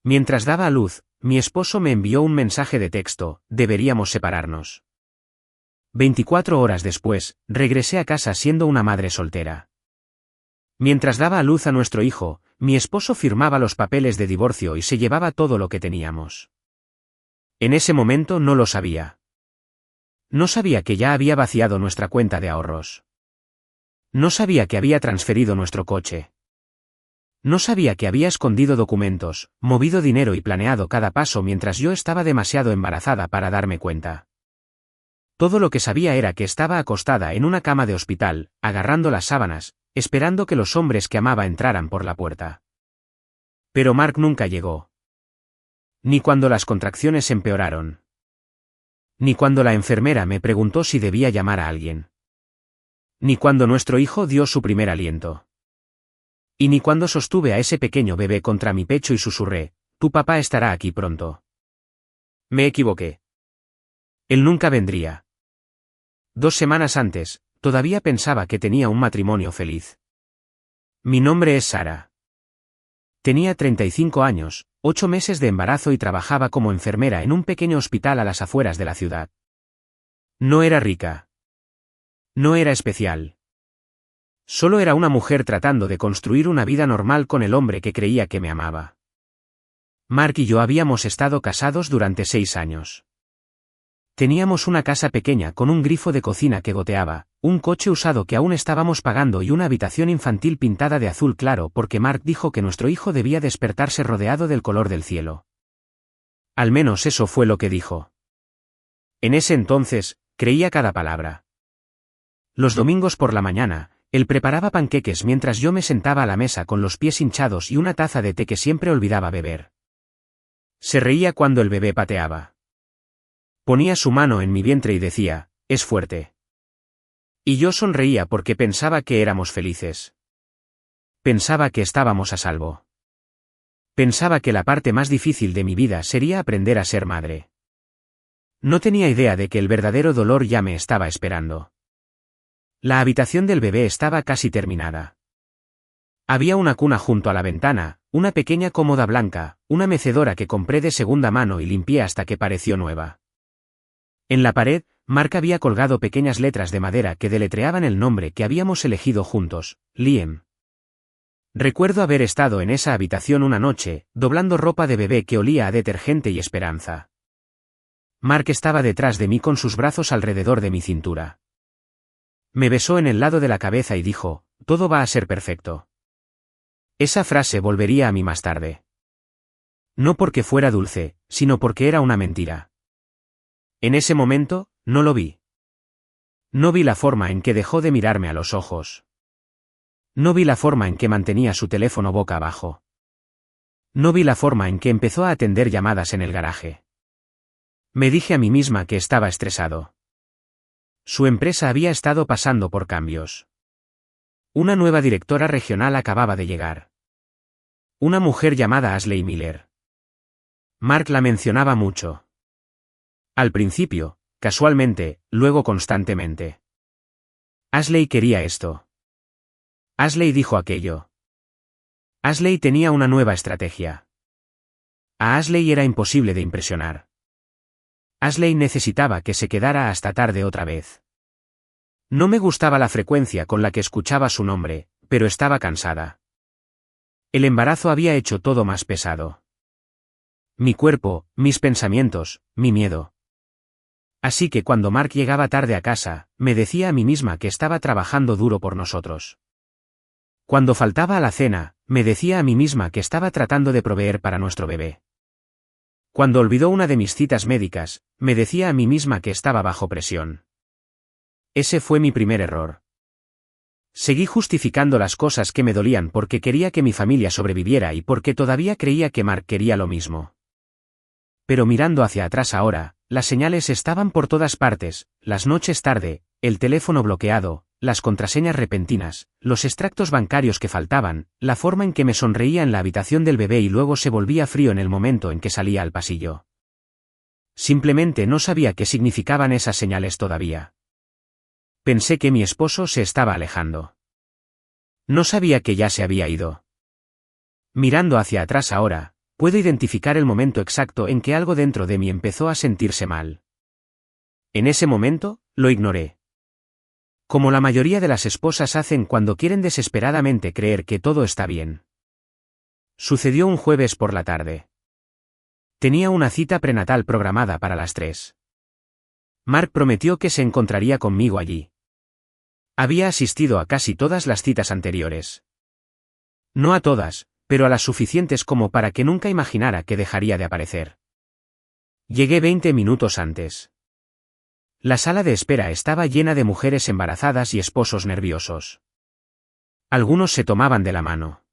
Mientras daba a luz, mi esposo me envió un mensaje de texto: deberíamos separarnos. 24 horas después, regresé a casa siendo una madre soltera. Mientras daba a luz a nuestro hijo, mi esposo firmaba los papeles de divorcio y se llevaba todo lo que teníamos. En ese momento no lo sabía. No sabía que ya había vaciado nuestra cuenta de ahorros. No sabía que había transferido nuestro coche. No sabía que había escondido documentos, movido dinero y planeado cada paso mientras yo estaba demasiado embarazada para darme cuenta. Todo lo que sabía era que estaba acostada en una cama de hospital, agarrando las sábanas, esperando que los hombres que amaba entraran por la puerta. Pero Mark nunca llegó. Ni cuando las contracciones empeoraron. Ni cuando la enfermera me preguntó si debía llamar a alguien. Ni cuando nuestro hijo dio su primer aliento. Y ni cuando sostuve a ese pequeño bebé contra mi pecho y susurré: tu papá estará aquí pronto. Me equivoqué. Él nunca vendría. 2 semanas antes, todavía pensaba que tenía un matrimonio feliz. Mi nombre es Sara. Tenía 35 años, 8 meses de embarazo y trabajaba como enfermera en un pequeño hospital a las afueras de la ciudad. No era rica. No era especial. Solo era una mujer tratando de construir una vida normal con el hombre que creía que me amaba. Mark y yo habíamos estado casados durante 6 años. Teníamos una casa pequeña con un grifo de cocina que goteaba, un coche usado que aún estábamos pagando y una habitación infantil pintada de azul claro porque Mark dijo que nuestro hijo debía despertarse rodeado del color del cielo. Al menos eso fue lo que dijo. En ese entonces, creía cada palabra. Los domingos por la mañana, él preparaba panqueques mientras yo me sentaba a la mesa con los pies hinchados y una taza de té que siempre olvidaba beber. Se reía cuando el bebé pateaba. Ponía su mano en mi vientre y decía: es fuerte. Y yo sonreía porque pensaba que éramos felices. Pensaba que estábamos a salvo. Pensaba que la parte más difícil de mi vida sería aprender a ser madre. No tenía idea de que el verdadero dolor ya me estaba esperando. La habitación del bebé estaba casi terminada. Había una cuna junto a la ventana, una pequeña cómoda blanca, una mecedora que compré de segunda mano y limpié hasta que pareció nueva. En la pared, Mark había colgado pequeñas letras de madera que deletreaban el nombre que habíamos elegido juntos: Liam. Recuerdo haber estado en esa habitación una noche, doblando ropa de bebé que olía a detergente y esperanza. Mark estaba detrás de mí con sus brazos alrededor de mi cintura. Me besó en el lado de la cabeza y dijo: todo va a ser perfecto. Esa frase volvería a mí más tarde. No porque fuera dulce, sino porque era una mentira. En ese momento, no lo vi. No vi la forma en que dejó de mirarme a los ojos. No vi la forma en que mantenía su teléfono boca abajo. No vi la forma en que empezó a atender llamadas en el garaje. Me dije a mí misma que estaba estresado. Su empresa había estado pasando por cambios. Una nueva directora regional acababa de llegar. Una mujer llamada Ashley Miller. Mark la mencionaba mucho. Al principio, casualmente, luego constantemente. Ashley quería esto. Ashley dijo aquello. Ashley tenía una nueva estrategia. A Ashley era imposible de impresionar. Ashley necesitaba que se quedara hasta tarde otra vez. No me gustaba la frecuencia con la que escuchaba su nombre, pero estaba cansada. El embarazo había hecho todo más pesado. Mi cuerpo, mis pensamientos, mi miedo. Así que cuando Mark llegaba tarde a casa, me decía a mí misma que estaba trabajando duro por nosotros. Cuando faltaba a la cena, me decía a mí misma que estaba tratando de proveer para nuestro bebé. Cuando olvidó una de mis citas médicas, me decía a mí misma que estaba bajo presión. Ese fue mi primer error. Seguí justificando las cosas que me dolían porque quería que mi familia sobreviviera y porque todavía creía que Mark quería lo mismo. Pero mirando hacia atrás ahora, las señales estaban por todas partes: las noches tarde, el teléfono bloqueado, las contraseñas repentinas, los extractos bancarios que faltaban, la forma en que me sonreía en la habitación del bebé y luego se volvía frío en el momento en que salía al pasillo. Simplemente no sabía qué significaban esas señales todavía. Pensé que mi esposo se estaba alejando. No sabía que ya se había ido. Mirando hacia atrás ahora, Puedo identificar el momento exacto en que algo dentro de mí empezó a sentirse mal. En ese momento, lo ignoré. Como la mayoría de las esposas hacen cuando quieren desesperadamente creer que todo está bien. Sucedió un jueves por la tarde. Tenía una cita prenatal programada para las 3. Mark prometió que se encontraría conmigo allí. Había asistido a casi todas las citas anteriores. No a todas, pero a las suficientes como para que nunca imaginara que dejaría de aparecer. Llegué 20 minutos antes. La sala de espera estaba llena de mujeres embarazadas y esposos nerviosos. Algunos se tomaban de la mano.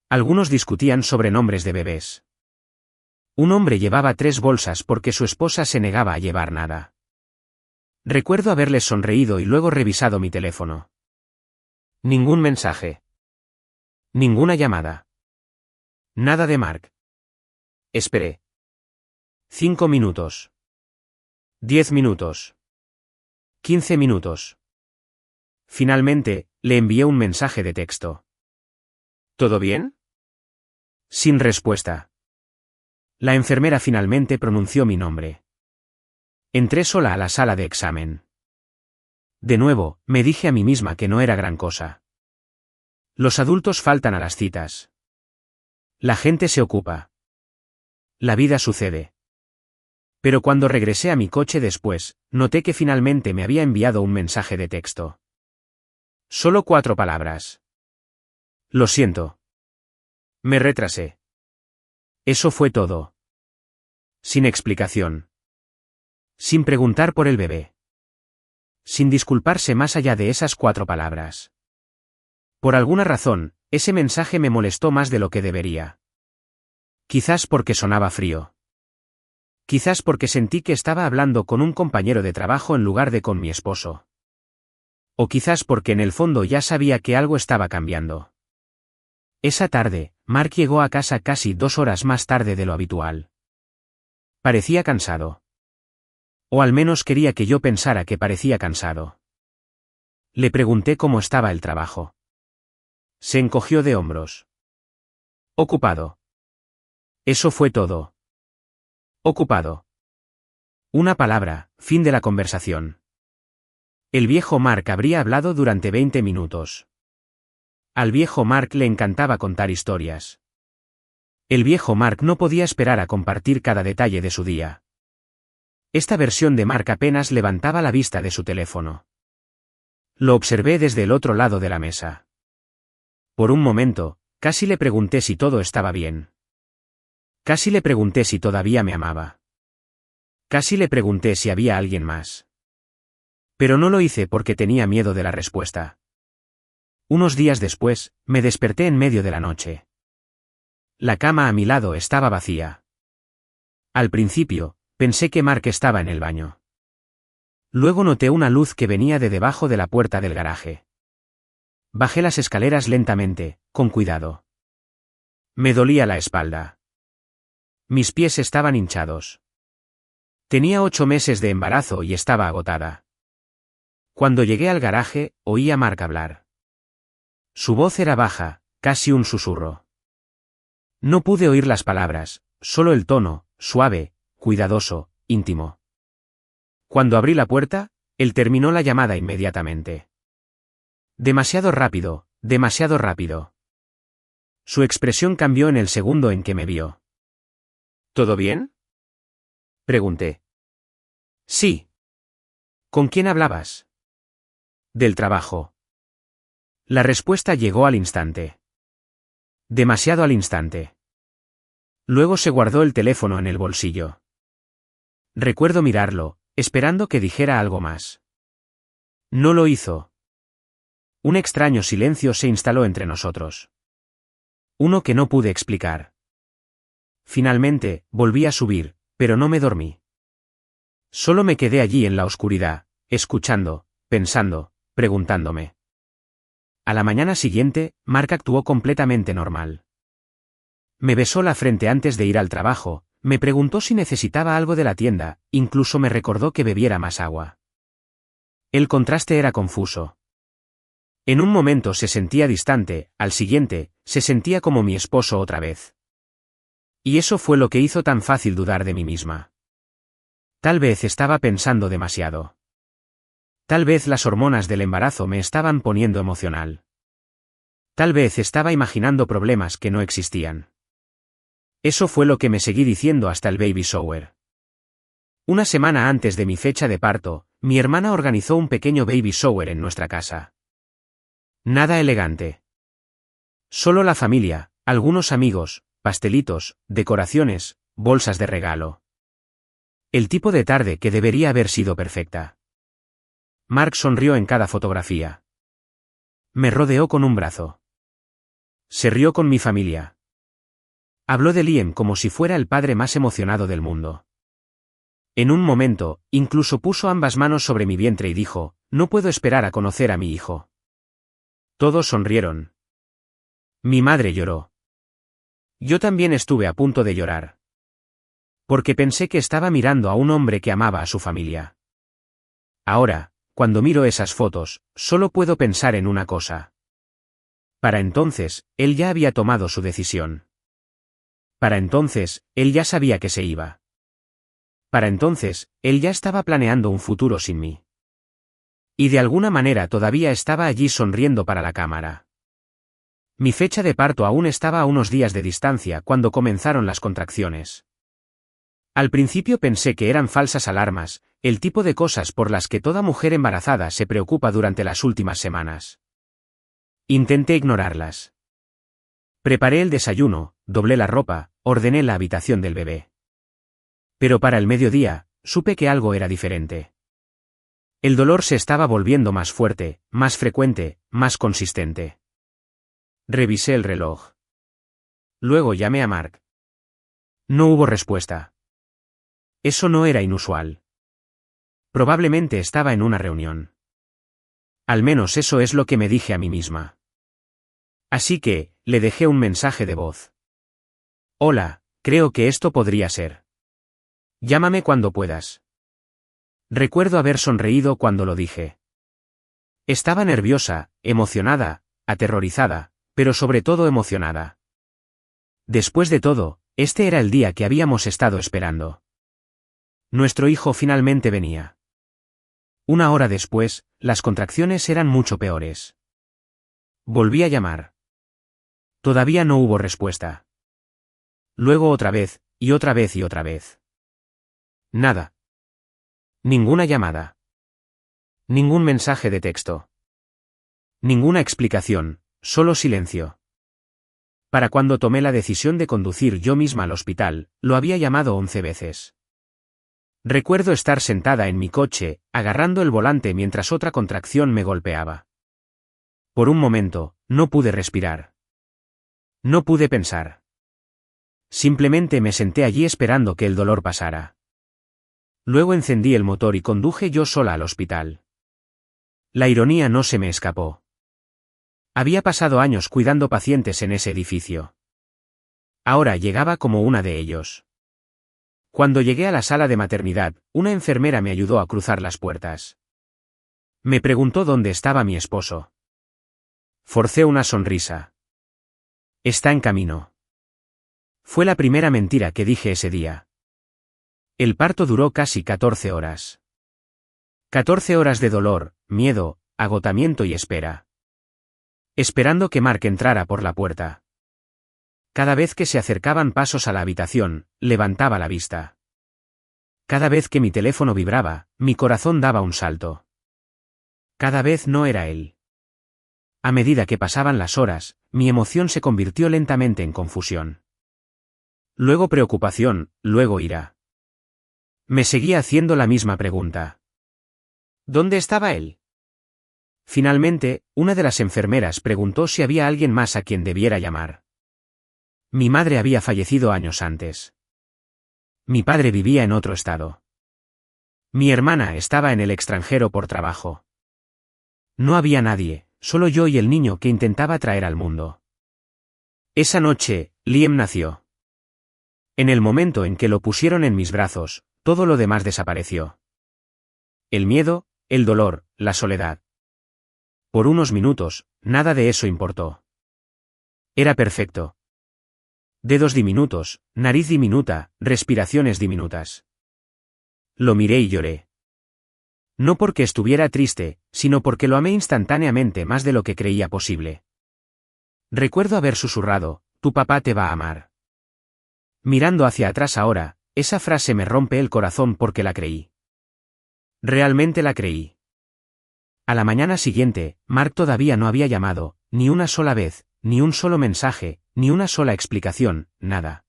Algunos discutían sobre nombres de bebés. Un hombre llevaba 3 bolsas porque su esposa se negaba a llevar nada. Recuerdo haberles sonreído y luego revisado mi teléfono. Ningún mensaje. Ninguna llamada. Nada de Mark. Esperé. 5 minutos. 10 minutos. 15 minutos. Finalmente, le envié un mensaje de texto. ¿Todo bien? Sin respuesta. La enfermera finalmente pronunció mi nombre. Entré sola a la sala de examen. De nuevo, me dije a mí misma que no era gran cosa. Los adultos faltan a las citas. La gente se ocupa. La vida sucede. Pero cuando regresé a mi coche después, noté que finalmente me había enviado un mensaje de texto. Solo 4 palabras. Lo siento. Me retrasé. Eso fue todo. Sin explicación. Sin preguntar por el bebé. Sin disculparse más allá de esas 4 palabras. Por alguna razón, ese mensaje me molestó más de lo que debería. Quizás porque sonaba frío. Quizás porque sentí que estaba hablando con un compañero de trabajo en lugar de con mi esposo. O quizás porque en el fondo ya sabía que algo estaba cambiando. Esa tarde, Mark llegó a casa casi 2 horas más tarde de lo habitual. Parecía cansado. O al menos quería que yo pensara que parecía cansado. Le pregunté cómo estaba el trabajo. Se encogió de hombros. Ocupado. Eso fue todo. Ocupado. Una palabra, fin de la conversación. El viejo Mark habría hablado durante 20 minutos. Al viejo Mark le encantaba contar historias. El viejo Mark no podía esperar a compartir cada detalle de su día. Esta versión de Mark apenas levantaba la vista de su teléfono. Lo observé desde el otro lado de la mesa. Por un momento, casi le pregunté si todo estaba bien. Casi le pregunté si todavía me amaba. Casi le pregunté si había alguien más. Pero no lo hice porque tenía miedo de la respuesta. Unos días después, me desperté en medio de la noche. La cama a mi lado estaba vacía. Al principio, pensé que Mark estaba en el baño. Luego noté una luz que venía de debajo de la puerta del garaje. Bajé las escaleras lentamente, con cuidado. Me dolía la espalda. Mis pies estaban hinchados. Tenía 8 meses de embarazo y estaba agotada. Cuando llegué al garaje, oí a Mark hablar. Su voz era baja, casi un susurro. No pude oír las palabras, solo el tono, suave, cuidadoso, íntimo. Cuando abrí la puerta, él terminó la llamada inmediatamente. Demasiado rápido, demasiado rápido. Su expresión cambió en el segundo en que me vio. ¿Todo bien? Pregunté. Sí. ¿Con quién hablabas? Del trabajo. La respuesta llegó al instante. Demasiado al instante. Luego se guardó el teléfono en el bolsillo. Recuerdo mirarlo, esperando que dijera algo más. No lo hizo. Un extraño silencio se instaló entre nosotros. Uno que no pude explicar. Finalmente, volví a subir, pero no me dormí. Solo me quedé allí en la oscuridad, escuchando, pensando, preguntándome. A la mañana siguiente, Mark actuó completamente normal. Me besó la frente antes de ir al trabajo, me preguntó si necesitaba algo de la tienda, incluso me recordó que bebiera más agua. El contraste era confuso. En un momento se sentía distante, al siguiente, se sentía como mi esposo otra vez. Y eso fue lo que hizo tan fácil dudar de mí misma. Tal vez estaba pensando demasiado. Tal vez las hormonas del embarazo me estaban poniendo emocional. Tal vez estaba imaginando problemas que no existían. Eso fue lo que me seguí diciendo hasta el baby shower. Una semana antes de mi fecha de parto, mi hermana organizó un pequeño baby shower en nuestra casa. Nada elegante. Solo la familia, algunos amigos, pastelitos, decoraciones, bolsas de regalo. El tipo de tarde que debería haber sido perfecta. Mark sonrió en cada fotografía. Me rodeó con un brazo. Se rió con mi familia. Habló de Liam como si fuera el padre más emocionado del mundo. En un momento, incluso puso ambas manos sobre mi vientre y dijo, no puedo esperar a conocer a mi hijo. Todos sonrieron. Mi madre lloró. Yo también estuve a punto de llorar. Porque pensé que estaba mirando a un hombre que amaba a su familia. Ahora, cuando miro esas fotos, solo puedo pensar en una cosa. Para entonces, él ya había tomado su decisión. Para entonces, él ya sabía que se iba. Para entonces, él ya estaba planeando un futuro sin mí. Y de alguna manera todavía estaba allí sonriendo para la cámara. Mi fecha de parto aún estaba a unos días de distancia cuando comenzaron las contracciones. Al principio pensé que eran falsas alarmas, el tipo de cosas por las que toda mujer embarazada se preocupa durante las últimas semanas. Intenté ignorarlas. Preparé el desayuno, doblé la ropa, ordené la habitación del bebé. Pero para el mediodía, supe que algo era diferente. El dolor se estaba volviendo más fuerte, más frecuente, más consistente. Revisé el reloj. Luego llamé a Mark. No hubo respuesta. Eso no era inusual. Probablemente estaba en una reunión. Al menos eso es lo que me dije a mí misma. Así que, le dejé un mensaje de voz. Hola, creo que esto podría ser. Llámame cuando puedas. Recuerdo haber sonreído cuando lo dije. Estaba nerviosa, emocionada, aterrorizada, pero sobre todo emocionada. Después de todo, este era el día que habíamos estado esperando. Nuestro hijo finalmente venía. Una hora después, las contracciones eran mucho peores. Volví a llamar. Todavía no hubo respuesta. Luego otra vez, y otra vez y otra vez. Nada. Ninguna llamada. Ningún mensaje de texto. Ninguna explicación, solo silencio. Para cuando tomé la decisión de conducir yo misma al hospital, lo había llamado 11 veces. Recuerdo estar sentada en mi coche, agarrando el volante mientras otra contracción me golpeaba. Por un momento, no pude respirar. No pude pensar. Simplemente me senté allí esperando que el dolor pasara. Luego encendí el motor y conduje yo sola al hospital. La ironía no se me escapó. Había pasado años cuidando pacientes en ese edificio. Ahora llegaba como una de ellos. Cuando llegué a la sala de maternidad, una enfermera me ayudó a cruzar las puertas. Me preguntó dónde estaba mi esposo. Forcé una sonrisa. Está en camino. Fue la primera mentira que dije ese día. El parto duró casi 14 horas. 14 horas de dolor, miedo, agotamiento y espera. Esperando que Mark entrara por la puerta. Cada vez que se acercaban pasos a la habitación, levantaba la vista. Cada vez que mi teléfono vibraba, mi corazón daba un salto. Cada vez no era él. A medida que pasaban las horas, mi emoción se convirtió lentamente en confusión. Luego preocupación, luego ira. Me seguía haciendo la misma pregunta. ¿Dónde estaba él? Finalmente, una de las enfermeras preguntó si había alguien más a quien debiera llamar. Mi madre había fallecido años antes. Mi padre vivía en otro estado. Mi hermana estaba en el extranjero por trabajo. No había nadie, solo yo y el niño que intentaba traer al mundo. Esa noche, Liam nació. En el momento en que lo pusieron en mis brazos, todo lo demás desapareció. El miedo, el dolor, la soledad. Por unos minutos, nada de eso importó. Era perfecto. Dedos diminutos, nariz diminuta, respiraciones diminutas. Lo miré y lloré. No porque estuviera triste, sino porque lo amé instantáneamente más de lo que creía posible. Recuerdo haber susurrado, tu papá te va a amar. Mirando hacia atrás ahora, esa frase me rompe el corazón porque la creí. Realmente la creí. A la mañana siguiente, Mark todavía no había llamado, ni una sola vez, ni un solo mensaje, ni una sola explicación, nada.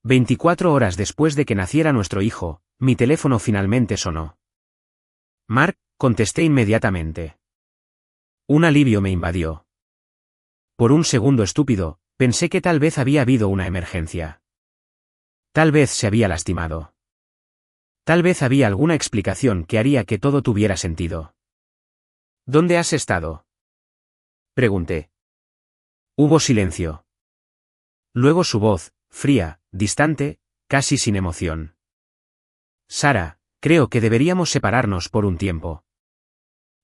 24 horas después de que naciera nuestro hijo, mi teléfono finalmente sonó. Mark, contesté inmediatamente. Un alivio me invadió. Por un segundo estúpido, pensé que tal vez había habido una emergencia. Tal vez se había lastimado. Tal vez había alguna explicación que haría que todo tuviera sentido. ¿Dónde has estado?, pregunté. Hubo silencio. Luego su voz, fría, distante, casi sin emoción. Sara, creo que deberíamos separarnos por un tiempo.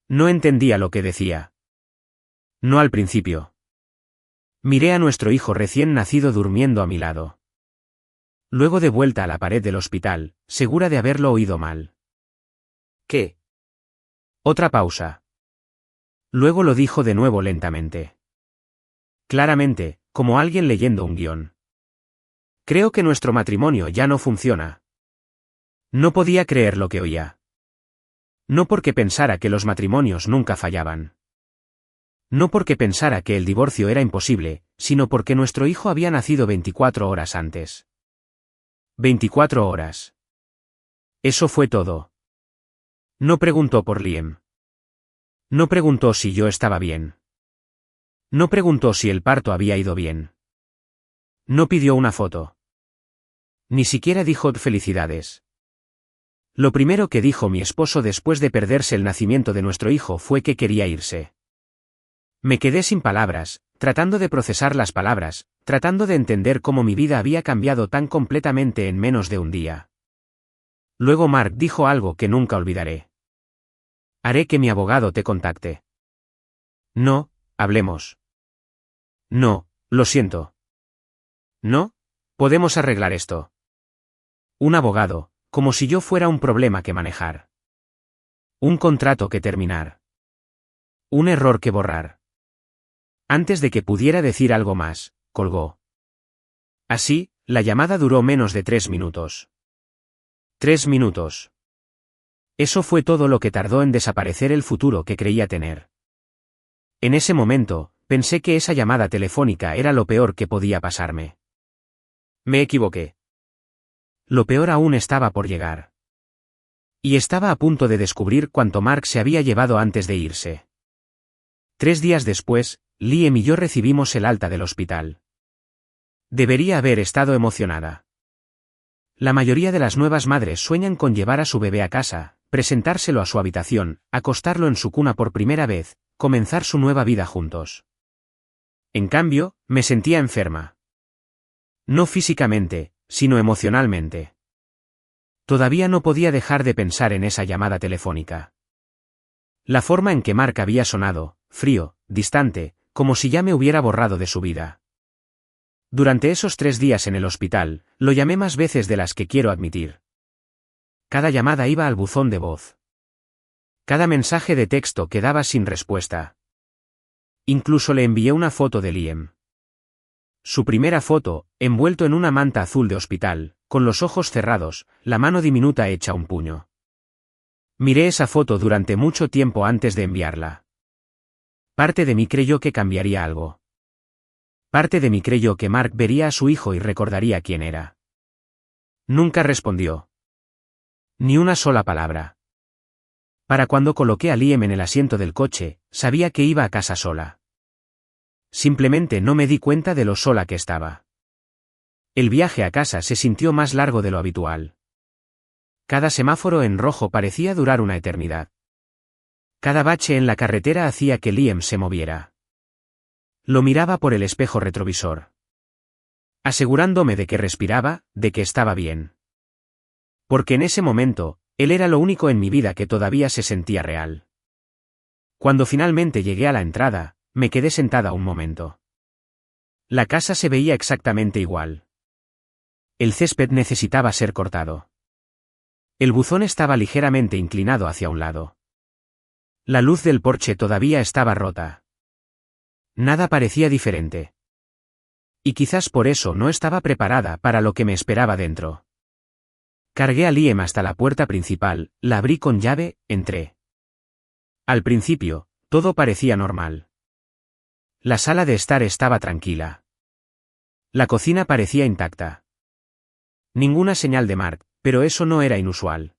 No entendía lo que decía. No al principio. Miré a nuestro hijo recién nacido durmiendo a mi lado. Luego de vuelta a la pared del hospital, segura de haberlo oído mal. ¿Qué? Otra pausa. Luego lo dijo de nuevo lentamente. Claramente, como alguien leyendo un guión. Creo que nuestro matrimonio ya no funciona. No podía creer lo que oía. No porque pensara que los matrimonios nunca fallaban. No porque pensara que el divorcio era imposible, sino porque nuestro hijo había nacido 24 horas antes. 24 horas. Eso fue todo. No preguntó por Liam. No preguntó si yo estaba bien. No preguntó si el parto había ido bien. No pidió una foto. Ni siquiera dijo felicidades. Lo primero que dijo mi esposo después de perderse el nacimiento de nuestro hijo fue que quería irse. Me quedé sin palabras, tratando de procesar las palabras, tratando de entender cómo mi vida había cambiado tan completamente en menos de un día. Luego Mark dijo algo que nunca olvidaré. Haré que mi abogado te contacte. No, hablemos. No, lo siento. No, podemos arreglar esto. Un abogado, como si yo fuera un problema que manejar. Un contrato que terminar. Un error que borrar. Antes de que pudiera decir algo más, colgó. Así, la llamada duró menos de 3 minutos. 3 minutos. Eso fue todo lo que tardó en desaparecer el futuro que creía tener. En ese momento, pensé que esa llamada telefónica era lo peor que podía pasarme. Me equivoqué. Lo peor aún estaba por llegar. Y estaba a punto de descubrir cuánto Mark se había llevado antes de irse. 3 días después, Liam y yo recibimos el alta del hospital. Debería haber estado emocionada. La mayoría de las nuevas madres sueñan con llevar a su bebé a casa, presentárselo a su habitación, acostarlo en su cuna por primera vez, comenzar su nueva vida juntos. En cambio, me sentía enferma. No físicamente, sino emocionalmente. Todavía no podía dejar de pensar en esa llamada telefónica. La forma en que Mark había sonado, frío, distante, como si ya me hubiera borrado de su vida. Durante esos 3 días en el hospital, lo llamé más veces de las que quiero admitir. Cada llamada iba al buzón de voz. Cada mensaje de texto quedaba sin respuesta. Incluso le envié una foto de Liam. Su primera foto, envuelto en una manta azul de hospital, con los ojos cerrados, la mano diminuta hecha un puño. Miré esa foto durante mucho tiempo antes de enviarla. Parte de mí creyó que cambiaría algo. Parte de mí creyó que Mark vería a su hijo y recordaría quién era. Nunca respondió. Ni una sola palabra. Para cuando coloqué a Liam en el asiento del coche, sabía que iba a casa sola. Simplemente no me di cuenta de lo sola que estaba. El viaje a casa se sintió más largo de lo habitual. Cada semáforo en rojo parecía durar una eternidad. Cada bache en la carretera hacía que Liam se moviera. Lo miraba por el espejo retrovisor. Asegurándome de que respiraba, de que estaba bien. Porque en ese momento, él era lo único en mi vida que todavía se sentía real. Cuando finalmente llegué a la entrada, me quedé sentada un momento. La casa se veía exactamente igual. El césped necesitaba ser cortado. El buzón estaba ligeramente inclinado hacia un lado. La luz del porche todavía estaba rota. Nada parecía diferente. Y quizás por eso no estaba preparada para lo que me esperaba dentro. Cargué a Liam hasta la puerta principal, la abrí con llave, entré. Al principio, todo parecía normal. La sala de estar estaba tranquila. La cocina parecía intacta. Ninguna señal de Mark, pero eso no era inusual.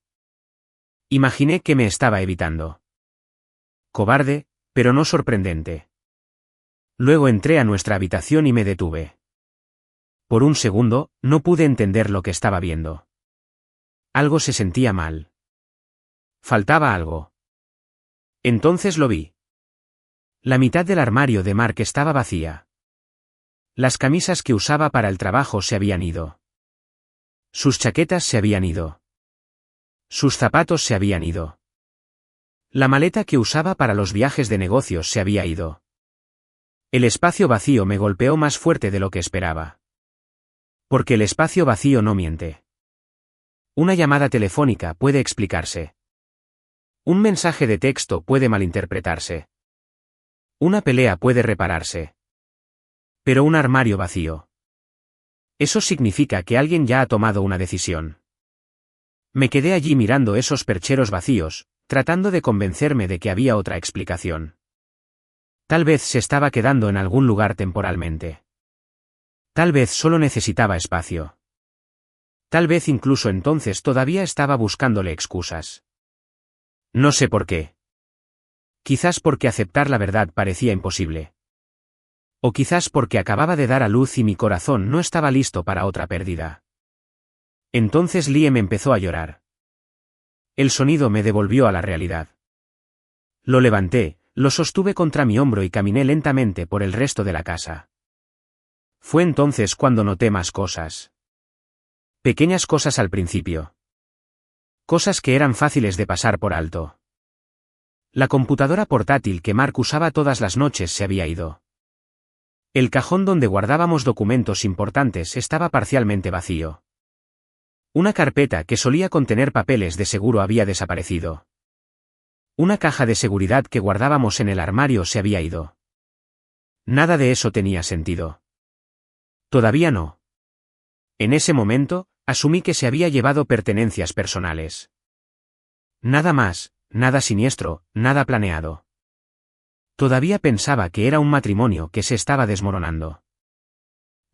Imaginé que me estaba evitando. Cobarde, pero no sorprendente. Luego entré a nuestra habitación y me detuve. Por un segundo, no pude entender lo que estaba viendo. Algo se sentía mal. Faltaba algo. Entonces lo vi. La mitad del armario de Mark estaba vacía. Las camisas que usaba para el trabajo se habían ido. Sus chaquetas se habían ido. Sus zapatos se habían ido. La maleta que usaba para los viajes de negocios se había ido. El espacio vacío me golpeó más fuerte de lo que esperaba. Porque el espacio vacío no miente. Una llamada telefónica puede explicarse. Un mensaje de texto puede malinterpretarse. Una pelea puede repararse. Pero un armario vacío. Eso significa que alguien ya ha tomado una decisión. Me quedé allí mirando esos percheros vacíos, tratando de convencerme de que había otra explicación. Tal vez se estaba quedando en algún lugar temporalmente. Tal vez solo necesitaba espacio. Tal vez incluso entonces todavía estaba buscándole excusas. No sé por qué. Quizás porque aceptar la verdad parecía imposible. O quizás porque acababa de dar a luz y mi corazón no estaba listo para otra pérdida. Entonces Liam empezó a llorar. El sonido me devolvió a la realidad. Lo levanté, lo sostuve contra mi hombro y caminé lentamente por el resto de la casa. Fue entonces cuando noté más cosas. Pequeñas cosas al principio. Cosas que eran fáciles de pasar por alto. La computadora portátil que Mark usaba todas las noches se había ido. El cajón donde guardábamos documentos importantes estaba parcialmente vacío. Una carpeta que solía contener papeles de seguro había desaparecido. Una caja de seguridad que guardábamos en el armario se había ido. Nada de eso tenía sentido. Todavía no. En ese momento, asumí que se había llevado pertenencias personales. Nada más, nada siniestro, nada planeado. Todavía pensaba que era un matrimonio que se estaba desmoronando.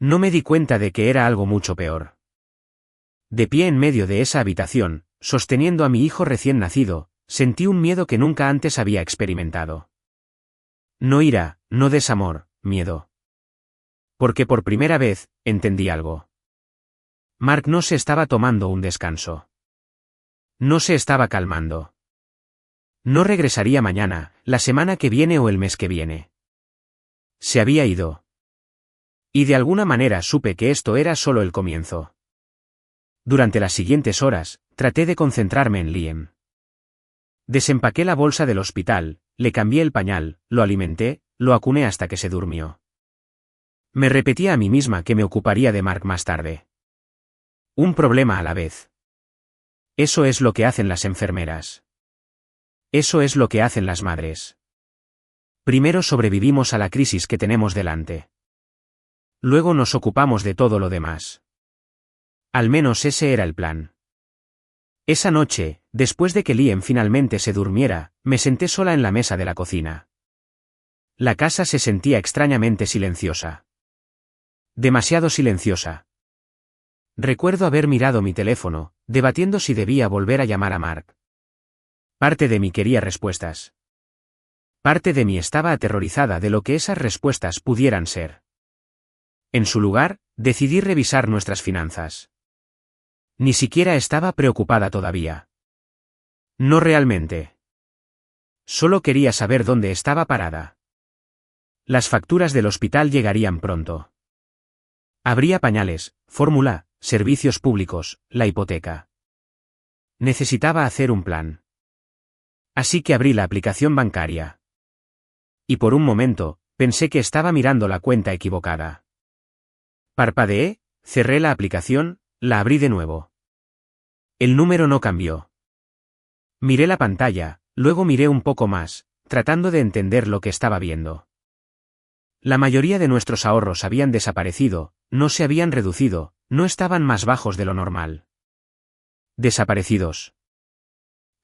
No me di cuenta de que era algo mucho peor. De pie en medio de esa habitación, sosteniendo a mi hijo recién nacido, sentí un miedo que nunca antes había experimentado. No ira, no desamor, miedo. Porque por primera vez, entendí algo. Mark no se estaba tomando un descanso. No se estaba calmando. No regresaría mañana, la semana que viene o el mes que viene. Se había ido. Y de alguna manera supe que esto era solo el comienzo. Durante las siguientes horas, traté de concentrarme en Liam. Desempaqué la bolsa del hospital, le cambié el pañal, lo alimenté, lo acuné hasta que se durmió. Me repetía a mí misma que me ocuparía de Mark más tarde. Un problema a la vez. Eso es lo que hacen las enfermeras. Eso es lo que hacen las madres. Primero sobrevivimos a la crisis que tenemos delante. Luego nos ocupamos de todo lo demás. Al menos ese era el plan. Esa noche, después de que Liam finalmente se durmiera, me senté sola en la mesa de la cocina. La casa se sentía extrañamente silenciosa. Demasiado silenciosa. Recuerdo haber mirado mi teléfono, debatiendo si debía volver a llamar a Mark. Parte de mí quería respuestas. Parte de mí estaba aterrorizada de lo que esas respuestas pudieran ser. En su lugar, decidí revisar nuestras finanzas. Ni siquiera estaba preocupada todavía. No realmente. Solo quería saber dónde estaba parada. Las facturas del hospital llegarían pronto. Habría pañales, fórmula, servicios públicos, la hipoteca. Necesitaba hacer un plan. Así que abrí la aplicación bancaria. Y por un momento, pensé que estaba mirando la cuenta equivocada. Parpadeé, cerré la aplicación, la abrí de nuevo. El número no cambió. Miré la pantalla, luego miré un poco más, tratando de entender lo que estaba viendo. La mayoría de nuestros ahorros habían desaparecido, no se habían reducido, no estaban más bajos de lo normal. Desaparecidos.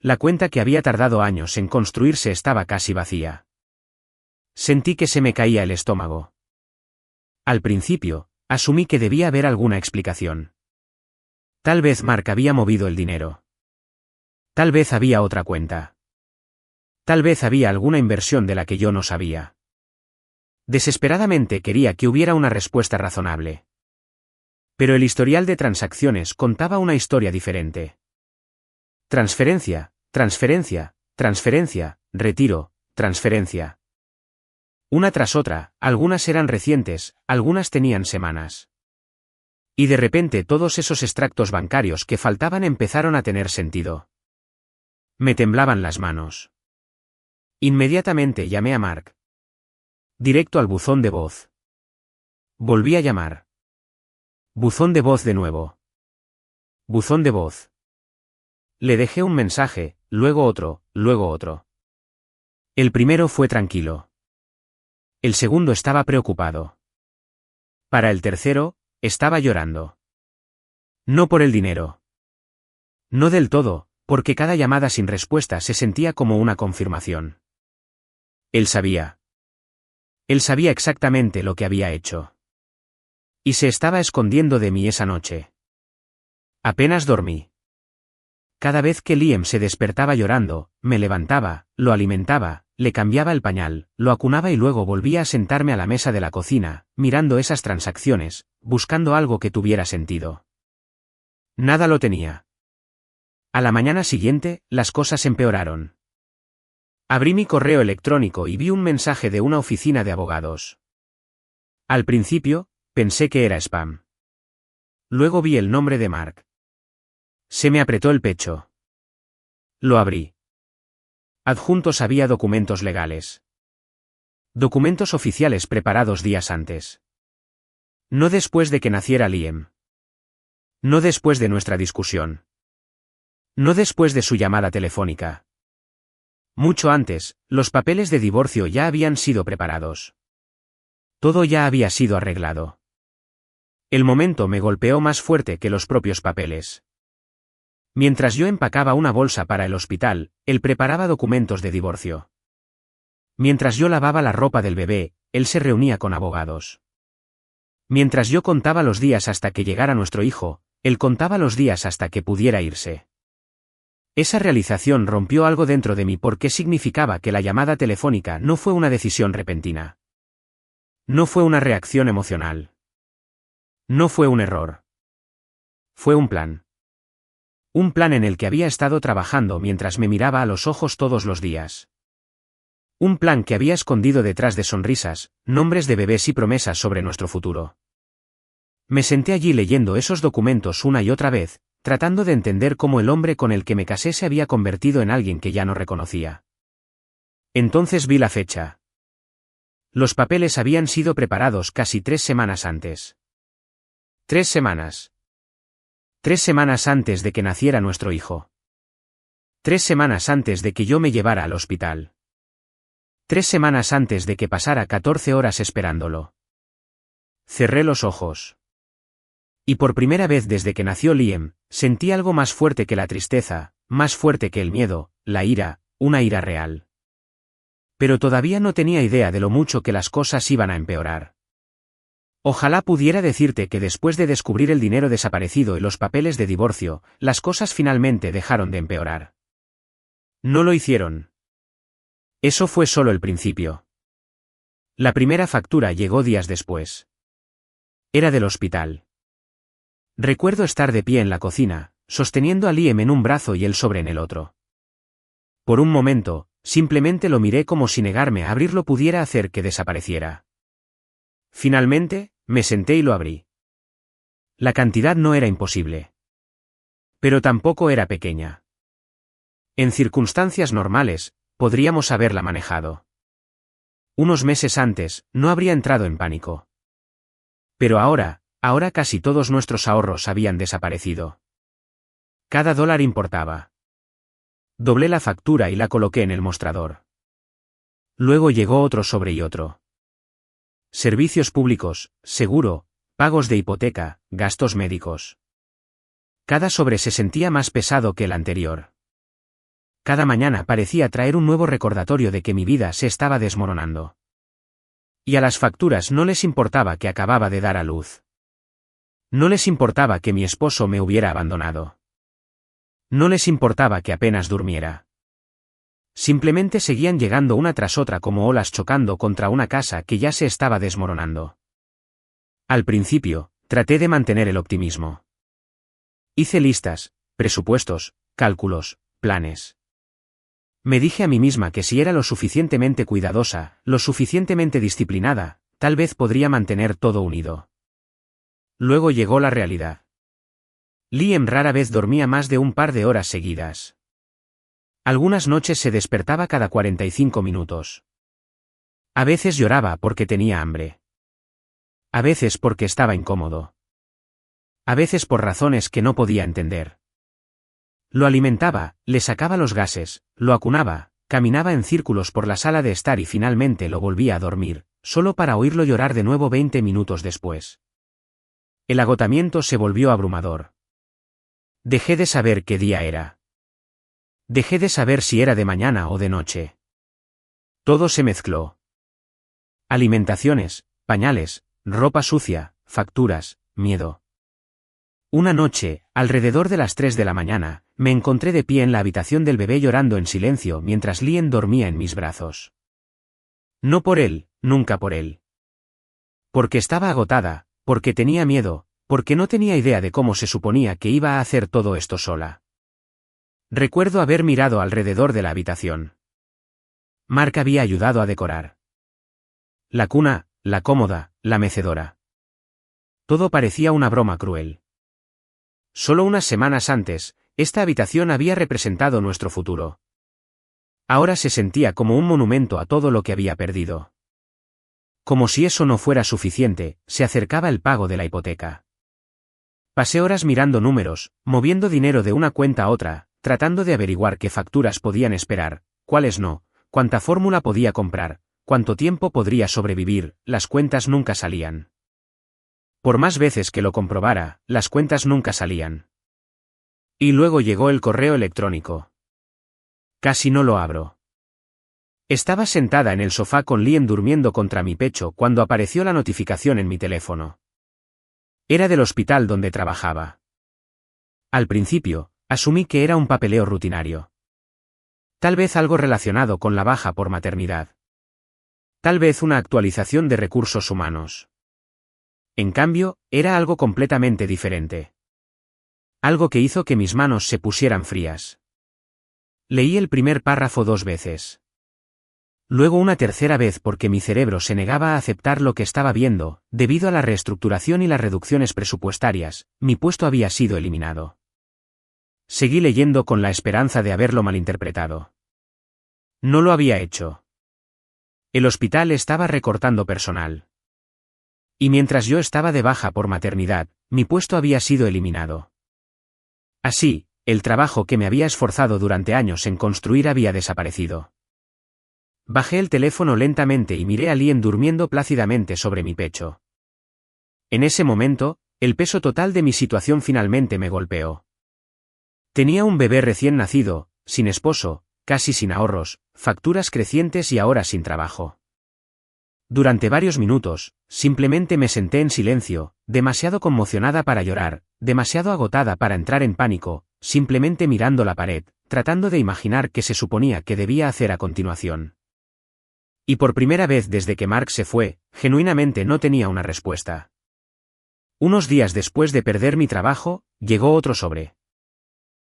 La cuenta que había tardado años en construirse estaba casi vacía. Sentí que se me caía el estómago. Al principio, asumí que debía haber alguna explicación. Tal vez Mark había movido el dinero. Tal vez había otra cuenta. Tal vez había alguna inversión de la que yo no sabía. Desesperadamente quería que hubiera una respuesta razonable. Pero el historial de transacciones contaba una historia diferente. Transferencia, transferencia, transferencia, retiro, transferencia. Una tras otra, algunas eran recientes, algunas tenían semanas. Y de repente todos esos extractos bancarios que faltaban empezaron a tener sentido. Me temblaban las manos. Inmediatamente llamé a Mark. Directo al buzón de voz. Volví a llamar. Buzón de voz de nuevo. Buzón de voz. Le dejé un mensaje, luego otro, luego otro. El primero fue tranquilo. El segundo estaba preocupado. Para el tercero, estaba llorando. No por el dinero. No del todo, porque cada llamada sin respuesta se sentía como una confirmación. Él sabía. Él sabía exactamente lo que había hecho. Y se estaba escondiendo de mí esa noche. Apenas dormí. Cada vez que Liam se despertaba llorando, me levantaba, lo alimentaba, le cambiaba el pañal, lo acunaba y luego volvía a sentarme a la mesa de la cocina, mirando esas transacciones, buscando algo que tuviera sentido. Nada lo tenía. A la mañana siguiente, las cosas empeoraron. Abrí mi correo electrónico y vi un mensaje de una oficina de abogados. Al principio, pensé que era spam. Luego vi el nombre de Mark. Se me apretó el pecho. Lo abrí. Adjuntos había documentos legales. Documentos oficiales preparados días antes. No después de que naciera Liam. No después de nuestra discusión. No después de su llamada telefónica. Mucho antes, los papeles de divorcio ya habían sido preparados. Todo ya había sido arreglado. El momento me golpeó más fuerte que los propios papeles. Mientras yo empacaba una bolsa para el hospital, él preparaba documentos de divorcio. Mientras yo lavaba la ropa del bebé, él se reunía con abogados. Mientras yo contaba los días hasta que llegara nuestro hijo, él contaba los días hasta que pudiera irse. Esa realización rompió algo dentro de mí porque significaba que la llamada telefónica no fue una decisión repentina. No fue una reacción emocional. No fue un error. Fue un plan. Un plan en el que había estado trabajando mientras me miraba a los ojos todos los días. Un plan que había escondido detrás de sonrisas, nombres de bebés y promesas sobre nuestro futuro. Me senté allí leyendo esos documentos una y otra vez, tratando de entender cómo el hombre con el que me casé se había convertido en alguien que ya no reconocía. Entonces vi la fecha. Los papeles habían sido preparados casi 3 semanas antes. 3 semanas. 3 semanas antes de que naciera nuestro hijo. 3 semanas antes de que yo me llevara al hospital. 3 semanas antes de que pasara 14 horas esperándolo. Cerré los ojos. Y por primera vez desde que nació Liam, sentí algo más fuerte que la tristeza, más fuerte que el miedo, la ira, una ira real. Pero todavía no tenía idea de lo mucho que las cosas iban a empeorar. Ojalá pudiera decirte que después de descubrir el dinero desaparecido y los papeles de divorcio, las cosas finalmente dejaron de empeorar. No lo hicieron. Eso fue solo el principio. La primera factura llegó días después. Era del hospital. Recuerdo estar de pie en la cocina, sosteniendo a Liam en un brazo y él sobre en el otro. Por un momento, simplemente lo miré como si negarme a abrirlo pudiera hacer que desapareciera. Finalmente, me senté y lo abrí. La cantidad no era imposible. Pero tampoco era pequeña. En circunstancias normales, podríamos haberla manejado. Unos meses antes, no habría entrado en pánico. Pero ahora, Ahora casi todos nuestros ahorros habían desaparecido. Cada dólar importaba. Doblé la factura y la coloqué en el mostrador. Luego llegó otro sobre y otro. Servicios públicos, seguro, pagos de hipoteca, gastos médicos. Cada sobre se sentía más pesado que el anterior. Cada mañana parecía traer un nuevo recordatorio de que mi vida se estaba desmoronando. Y a las facturas no les importaba que acababa de dar a luz. No les importaba que mi esposo me hubiera abandonado. No les importaba que apenas durmiera. Simplemente seguían llegando una tras otra como olas chocando contra una casa que ya se estaba desmoronando. Al principio, traté de mantener el optimismo. Hice listas, presupuestos, cálculos, planes. Me dije a mí misma que si era lo suficientemente cuidadosa, lo suficientemente disciplinada, tal vez podría mantener todo unido. Luego llegó la realidad. Liam rara vez dormía más de un par de horas seguidas. Algunas noches se despertaba cada 45 minutos. A veces lloraba porque tenía hambre. A veces porque estaba incómodo. A veces por razones que no podía entender. Lo alimentaba, le sacaba los gases, lo acunaba, caminaba en círculos por la sala de estar y finalmente lo volvía a dormir, solo para oírlo llorar de nuevo 20 minutos después. El agotamiento se volvió abrumador. Dejé de saber qué día era. Dejé de saber si era de mañana o de noche. Todo se mezcló. Alimentaciones, pañales, ropa sucia, facturas, miedo. Una noche, alrededor de las 3 de la mañana, me encontré de pie en la habitación del bebé llorando en silencio mientras Liam dormía en mis brazos. No por él, nunca por él. Porque estaba agotada, porque tenía miedo, porque no tenía idea de cómo se suponía que iba a hacer todo esto sola. Recuerdo haber mirado alrededor de la habitación. Mark había ayudado a decorar. La cuna, la cómoda, la mecedora. Todo parecía una broma cruel. Solo unas semanas antes, esta habitación había representado nuestro futuro. Ahora se sentía como un monumento a todo lo que había perdido. Como si eso no fuera suficiente, se acercaba el pago de la hipoteca. Pasé horas mirando números, moviendo dinero de una cuenta a otra, tratando de averiguar qué facturas podían esperar, cuáles no, cuánta fórmula podía comprar, cuánto tiempo podría sobrevivir. Las cuentas nunca salían. Por más veces que lo comprobara, las cuentas nunca salían. Y luego llegó el correo electrónico. Casi no lo abro. Estaba sentada en el sofá con Liam durmiendo contra mi pecho cuando apareció la notificación en mi teléfono. Era del hospital donde trabajaba. Al principio, asumí que era un papeleo rutinario. Tal vez algo relacionado con la baja por maternidad. Tal vez una actualización de recursos humanos. En cambio, era algo completamente diferente. Algo que hizo que mis manos se pusieran frías. Leí el primer párrafo 2 veces. Luego una tercera vez porque mi cerebro se negaba a aceptar lo que estaba viendo. Debido a la reestructuración y las reducciones presupuestarias, mi puesto había sido eliminado. Seguí leyendo con la esperanza de haberlo malinterpretado. No lo había hecho. El hospital estaba recortando personal. Y mientras yo estaba de baja por maternidad, mi puesto había sido eliminado. Así, el trabajo que me había esforzado durante años en construir había desaparecido. Bajé el teléfono lentamente y miré a Liam durmiendo plácidamente sobre mi pecho. En ese momento, el peso total de mi situación finalmente me golpeó. Tenía un bebé recién nacido, sin esposo, casi sin ahorros, facturas crecientes y ahora sin trabajo. Durante varios minutos, simplemente me senté en silencio, demasiado conmocionada para llorar, demasiado agotada para entrar en pánico, simplemente mirando la pared, tratando de imaginar qué se suponía que debía hacer a continuación. Y por primera vez desde que Mark se fue, genuinamente no tenía una respuesta. Unos días después de perder mi trabajo, llegó otro sobre.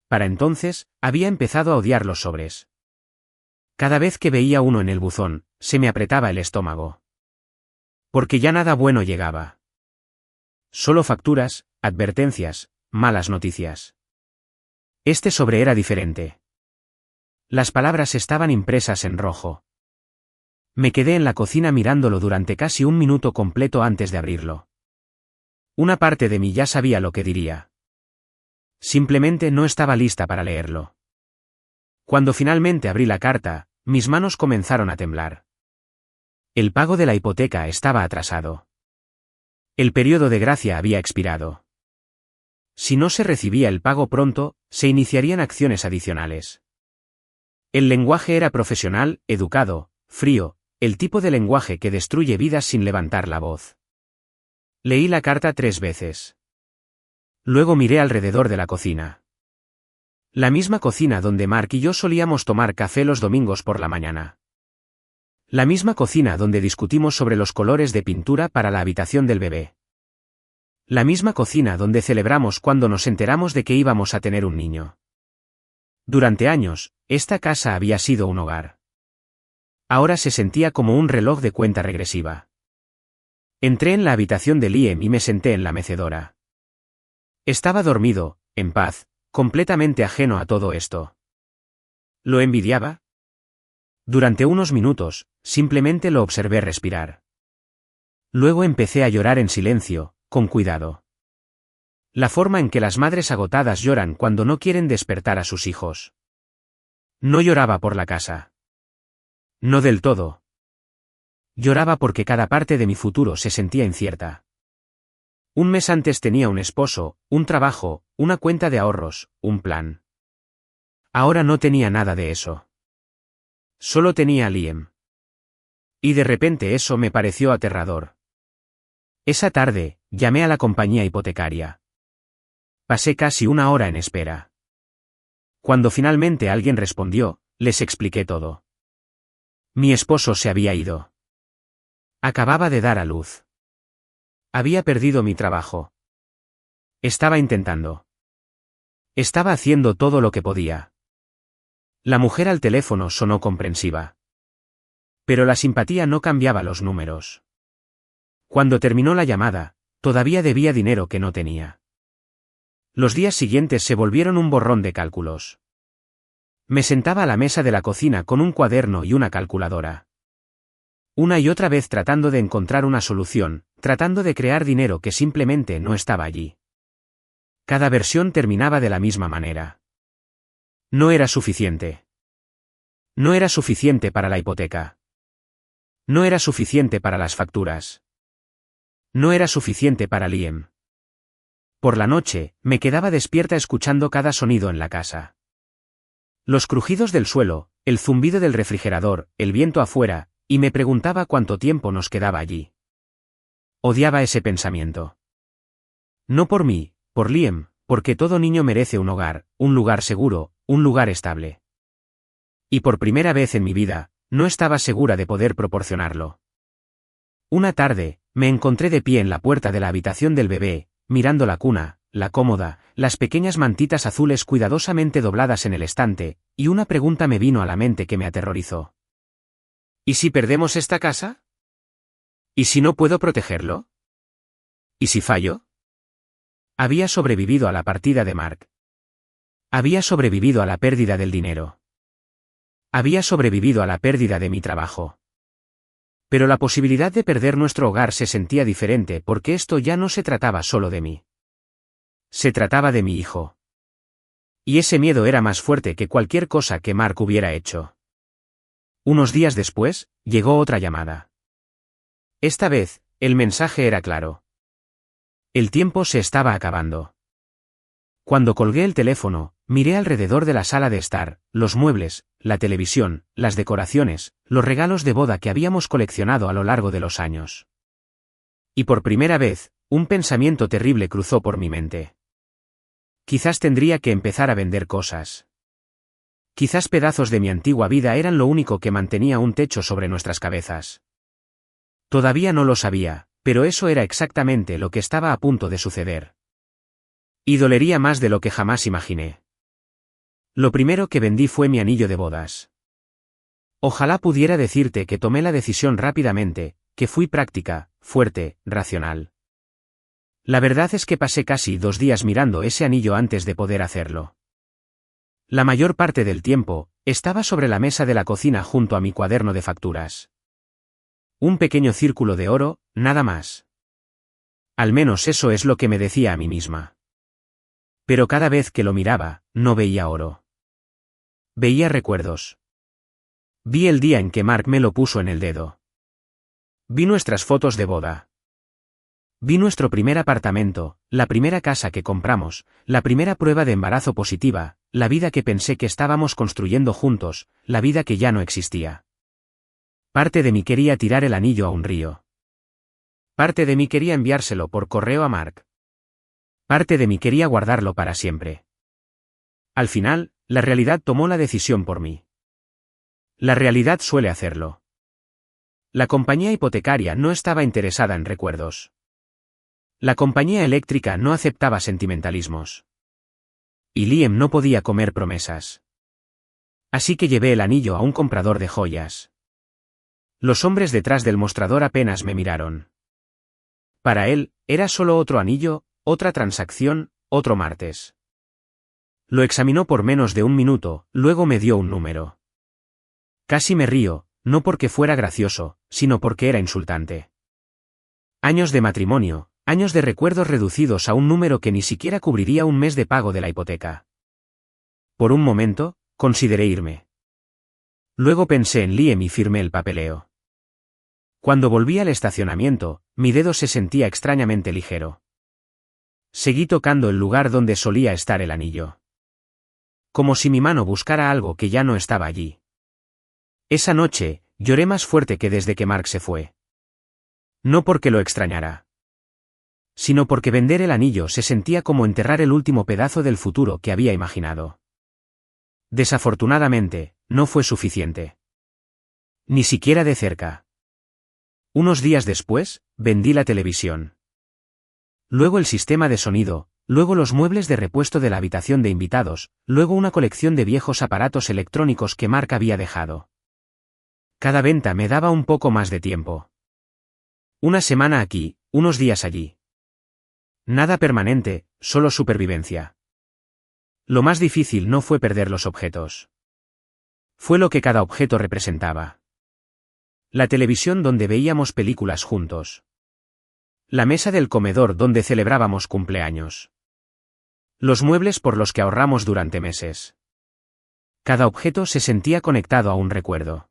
Para entonces, había empezado a odiar los sobres. Cada vez que veía uno en el buzón, se me apretaba el estómago. Porque ya nada bueno llegaba. Solo facturas, advertencias, malas noticias. Este sobre era diferente. Las palabras estaban impresas en rojo. Me quedé en la cocina mirándolo durante casi un minuto completo antes de abrirlo. Una parte de mí ya sabía lo que diría. Simplemente no estaba lista para leerlo. Cuando finalmente abrí la carta, mis manos comenzaron a temblar. El pago de la hipoteca estaba atrasado. El periodo de gracia había expirado. Si no se recibía el pago pronto, se iniciarían acciones adicionales. El lenguaje era profesional, educado, frío, el tipo de lenguaje que destruye vidas sin levantar la voz. Leí la carta 3 veces. Luego miré alrededor de la cocina. La misma cocina donde Mark y yo solíamos tomar café los domingos por la mañana. La misma cocina donde discutimos sobre los colores de pintura para la habitación del bebé. La misma cocina donde celebramos cuando nos enteramos de que íbamos a tener un niño. Durante años, esta casa había sido un hogar. Ahora se sentía como un reloj de cuenta regresiva. Entré en la habitación de Liam y me senté en la mecedora. Estaba dormido, en paz, completamente ajeno a todo esto. ¿Lo envidiaba? Durante unos minutos, simplemente lo observé respirar. Luego empecé a llorar en silencio, con cuidado. La forma en que las madres agotadas lloran cuando no quieren despertar a sus hijos. No lloraba por la casa. No del todo. Lloraba porque cada parte de mi futuro se sentía incierta. Un mes antes tenía un esposo, un trabajo, una cuenta de ahorros, un plan. Ahora no tenía nada de eso. Solo tenía a Liam. Y de repente eso me pareció aterrador. Esa tarde, llamé a la compañía hipotecaria. Pasé casi 1 hora en espera. Cuando finalmente alguien respondió, les expliqué todo. Mi esposo se había ido. Acababa de dar a luz. Había perdido mi trabajo. Estaba intentando. Estaba haciendo todo lo que podía. La mujer al teléfono sonó comprensiva. Pero la simpatía no cambiaba los números. Cuando terminó la llamada, todavía debía dinero que no tenía. Los días siguientes se volvieron un borrón de cálculos. Me sentaba a la mesa de la cocina con un cuaderno y una calculadora. Una y otra vez tratando de encontrar una solución, tratando de crear dinero que simplemente no estaba allí. Cada versión terminaba de la misma manera. No era suficiente. No era suficiente para la hipoteca. No era suficiente para las facturas. No era suficiente para Liam. Por la noche, me quedaba despierta escuchando cada sonido en la casa. Los crujidos del suelo, el zumbido del refrigerador, el viento afuera, y me preguntaba cuánto tiempo nos quedaba allí. Odiaba ese pensamiento. No por mí, por Liam, porque todo niño merece un hogar, un lugar seguro, un lugar estable. Y por primera vez en mi vida, no estaba segura de poder proporcionarlo. Una tarde, me encontré de pie en la puerta de la habitación del bebé, mirando la cuna, la cómoda, las pequeñas mantitas azules cuidadosamente dobladas en el estante, y una pregunta me vino a la mente que me aterrorizó. ¿Y si perdemos esta casa? ¿Y si no puedo protegerlo? ¿Y si fallo? Había sobrevivido a la partida de Mark. Había sobrevivido a la pérdida del dinero. Había sobrevivido a la pérdida de mi trabajo. Pero la posibilidad de perder nuestro hogar se sentía diferente porque esto ya no se trataba solo de mí. Se trataba de mi hijo. Y ese miedo era más fuerte que cualquier cosa que Mark hubiera hecho. Unos días después, llegó otra llamada. Esta vez, el mensaje era claro. El tiempo se estaba acabando. Cuando colgué el teléfono, miré alrededor de la sala de estar, los muebles, la televisión, las decoraciones, los regalos de boda que habíamos coleccionado a lo largo de los años. Y por primera vez, un pensamiento terrible cruzó por mi mente. Quizás tendría que empezar a vender cosas. Quizás pedazos de mi antigua vida eran lo único que mantenía un techo sobre nuestras cabezas. Todavía no lo sabía, pero eso era exactamente lo que estaba a punto de suceder. Y dolería más de lo que jamás imaginé. Lo primero que vendí fue mi anillo de bodas. Ojalá pudiera decirte que tomé la decisión rápidamente, que fui práctica, fuerte, racional. La verdad es que pasé casi 2 días mirando ese anillo antes de poder hacerlo. La mayor parte del tiempo, estaba sobre la mesa de la cocina junto a mi cuaderno de facturas. Un pequeño círculo de oro, nada más. Al menos eso es lo que me decía a mí misma. Pero cada vez que lo miraba, no veía oro. Veía recuerdos. Vi el día en que Mark me lo puso en el dedo. Vi nuestras fotos de boda. Vi nuestro primer apartamento, la primera casa que compramos, la primera prueba de embarazo positiva, la vida que pensé que estábamos construyendo juntos, la vida que ya no existía. Parte de mí quería tirar el anillo a un río. Parte de mí quería enviárselo por correo a Mark. Parte de mí quería guardarlo para siempre. Al final, la realidad tomó la decisión por mí. La realidad suele hacerlo. La compañía hipotecaria no estaba interesada en recuerdos. La compañía eléctrica no aceptaba sentimentalismos. Y Liam no podía comer promesas. Así que llevé el anillo a un comprador de joyas. Los hombres detrás del mostrador apenas me miraron. Para él, era solo otro anillo, otra transacción, otro martes. Lo examinó por menos de un minuto, luego me dio un número. Casi me río, no porque fuera gracioso, sino porque era insultante. Años de matrimonio, años de recuerdos reducidos a un número que ni siquiera cubriría un mes de pago de la hipoteca. Por un momento, consideré irme. Luego pensé en Liam y firmé el papeleo. Cuando volví al estacionamiento, mi dedo se sentía extrañamente ligero. Seguí tocando el lugar donde solía estar el anillo. Como si mi mano buscara algo que ya no estaba allí. Esa noche, lloré más fuerte que desde que Mark se fue. No porque lo extrañara, sino porque vender el anillo se sentía como enterrar el último pedazo del futuro que había imaginado. Desafortunadamente, no fue suficiente. Ni siquiera de cerca. Unos días después, vendí la televisión. Luego el sistema de sonido, luego los muebles de repuesto de la habitación de invitados, luego una colección de viejos aparatos electrónicos que Mark había dejado. Cada venta me daba un poco más de tiempo. Una semana aquí, unos días allí. Nada permanente, solo supervivencia. Lo más difícil no fue perder los objetos. Fue lo que cada objeto representaba. La televisión donde veíamos películas juntos. La mesa del comedor donde celebrábamos cumpleaños. Los muebles por los que ahorramos durante meses. Cada objeto se sentía conectado a un recuerdo.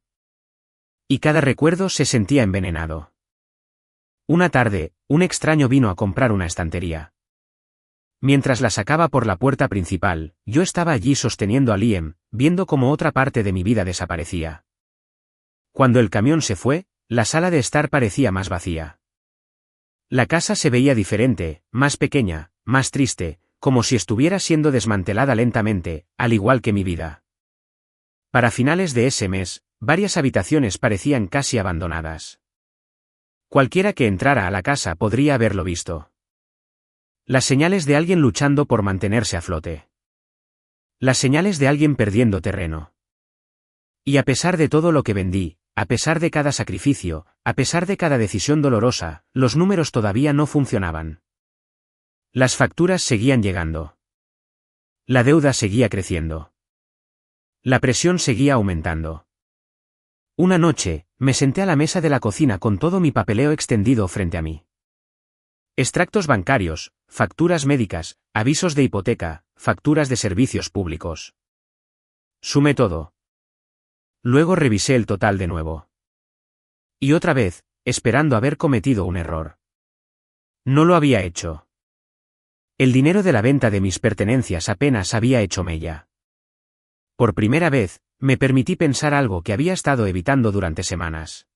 Y cada recuerdo se sentía envenenado. Una tarde, un extraño vino a comprar una estantería. Mientras la sacaba por la puerta principal, yo estaba allí sosteniendo a Liam, viendo cómo otra parte de mi vida desaparecía. Cuando el camión se fue, la sala de estar parecía más vacía. La casa se veía diferente, más pequeña, más triste, como si estuviera siendo desmantelada lentamente, al igual que mi vida. Para finales de ese mes, varias habitaciones parecían casi abandonadas. Cualquiera que entrara a la casa podría haberlo visto. Las señales de alguien luchando por mantenerse a flote. Las señales de alguien perdiendo terreno. Y a pesar de todo lo que vendí, a pesar de cada sacrificio, a pesar de cada decisión dolorosa, los números todavía no funcionaban. Las facturas seguían llegando. La deuda seguía creciendo. La presión seguía aumentando. Una noche, me senté a la mesa de la cocina con todo mi papeleo extendido frente a mí. Extractos bancarios, facturas médicas, avisos de hipoteca, facturas de servicios públicos. Sumé todo. Luego revisé el total de nuevo. Y otra vez, esperando haber cometido un error. No lo había hecho. El dinero de la venta de mis pertenencias apenas había hecho mella. Por primera vez, me permití pensar algo que había estado evitando durante semanas.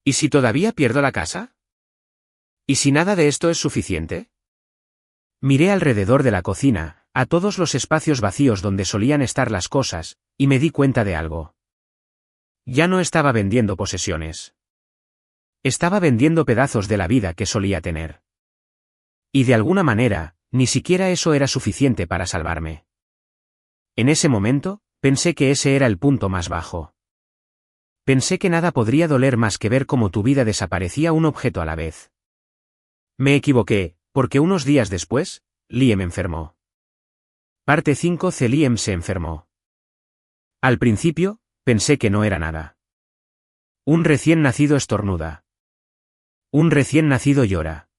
¿Y si todavía pierdo la casa? ¿Y si nada de esto es suficiente? Miré alrededor de la cocina, a todos los espacios vacíos donde solían estar las cosas, y me di cuenta de algo. Ya no estaba vendiendo posesiones. Estaba vendiendo pedazos de la vida que solía tener. Y de alguna manera, ni siquiera eso era suficiente para salvarme. En ese momento, pensé que ese era el punto más bajo. Pensé que nada podría doler más que ver cómo tu vida desaparecía un objeto a la vez. Me equivoqué, porque unos días después, Liam enfermó. Parte 5. Liam se enfermó. Al principio, pensé que no era nada. Un recién nacido estornuda. Un recién nacido llora.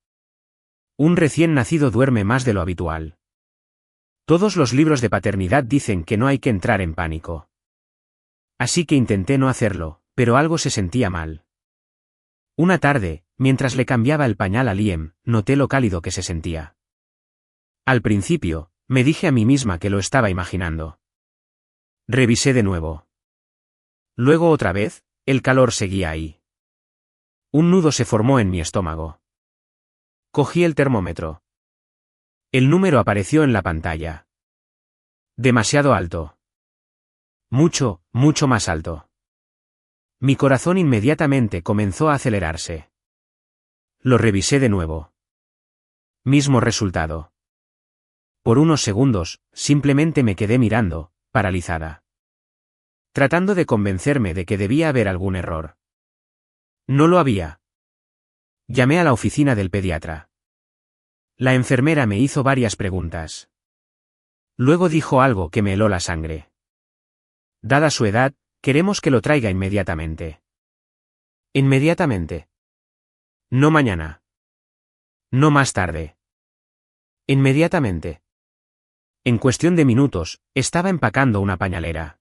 Un recién nacido duerme más de lo habitual. Todos los libros de paternidad dicen que no hay que entrar en pánico. Así que intenté no hacerlo, pero algo se sentía mal. Una tarde, mientras le cambiaba el pañal a Liam, noté lo cálido que se sentía. Al principio, me dije a mí misma que lo estaba imaginando. Revisé de nuevo. Luego otra vez, el calor seguía ahí. Un nudo se formó en mi estómago. Cogí el termómetro. El número apareció en la pantalla. Demasiado alto. Mucho, mucho más alto. Mi corazón inmediatamente comenzó a acelerarse. Lo revisé de nuevo. Mismo resultado. Por unos segundos, simplemente me quedé mirando, paralizada. Tratando de convencerme de que debía haber algún error. No lo había. Llamé a la oficina del pediatra. La enfermera me hizo varias preguntas. Luego dijo algo que me heló la sangre. Dada su edad, queremos que lo traiga inmediatamente. ¿Inmediatamente? No mañana. No más tarde. Inmediatamente. En cuestión de minutos, estaba empacando una pañalera.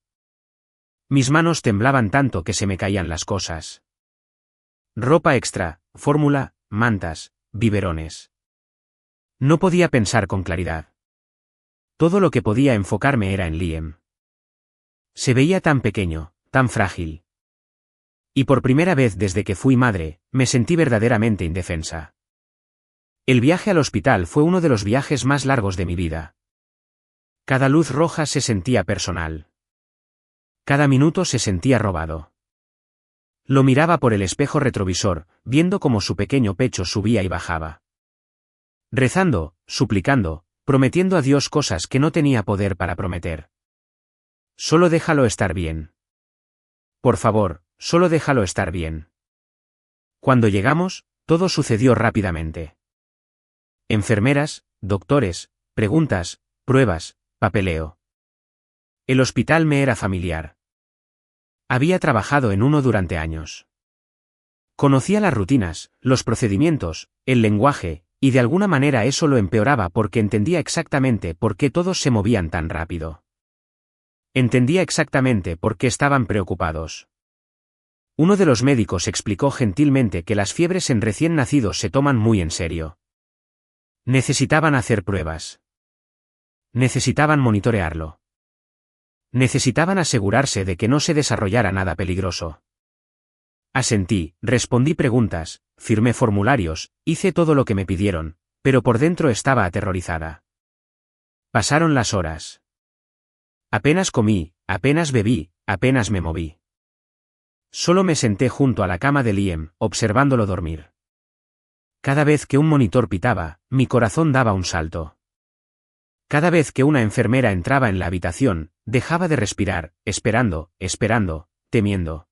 Mis manos temblaban tanto que se me caían las cosas. Ropa extra, fórmula, mantas, biberones. No podía pensar con claridad. Todo lo que podía enfocarme era en Liam. Se veía tan pequeño, tan frágil. Y por primera vez desde que fui madre, me sentí verdaderamente indefensa. El viaje al hospital fue uno de los viajes más largos de mi vida. Cada luz roja se sentía personal. Cada minuto se sentía robado. Lo miraba por el espejo retrovisor, viendo cómo su pequeño pecho subía y bajaba. Rezando, suplicando, prometiendo a Dios cosas que no tenía poder para prometer. Solo déjalo estar bien. Por favor, solo déjalo estar bien. Cuando llegamos, todo sucedió rápidamente. Enfermeras, doctores, preguntas, pruebas, papeleo. El hospital me era familiar. Había trabajado en uno durante años. Conocía las rutinas, los procedimientos, el lenguaje, y de alguna manera eso lo empeoraba porque entendía exactamente por qué todos se movían tan rápido. Entendía exactamente por qué estaban preocupados. Uno de los médicos explicó gentilmente que las fiebres en recién nacidos se toman muy en serio. Necesitaban hacer pruebas. Necesitaban monitorearlo. Necesitaban asegurarse de que no se desarrollara nada peligroso. Asentí, respondí preguntas, firmé formularios, hice todo lo que me pidieron, pero por dentro estaba aterrorizada. Pasaron las horas. Apenas comí, apenas bebí, apenas me moví. Solo me senté junto a la cama de Liam, observándolo dormir. Cada vez que un monitor pitaba, mi corazón daba un salto. Cada vez que una enfermera entraba en la habitación, dejaba de respirar, esperando, temiendo.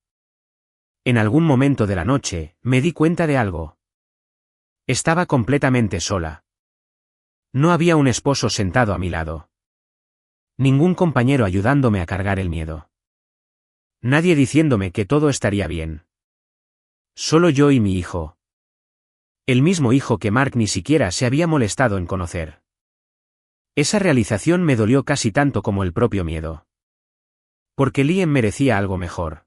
En algún momento de la noche, me di cuenta de algo. Estaba completamente sola. No había un esposo sentado a mi lado. Ningún compañero ayudándome a cargar el miedo. Nadie diciéndome que todo estaría bien. Solo yo y mi hijo. El mismo hijo que Mark ni siquiera se había molestado en conocer. Esa realización me dolió casi tanto como el propio miedo. Porque Liam merecía algo mejor.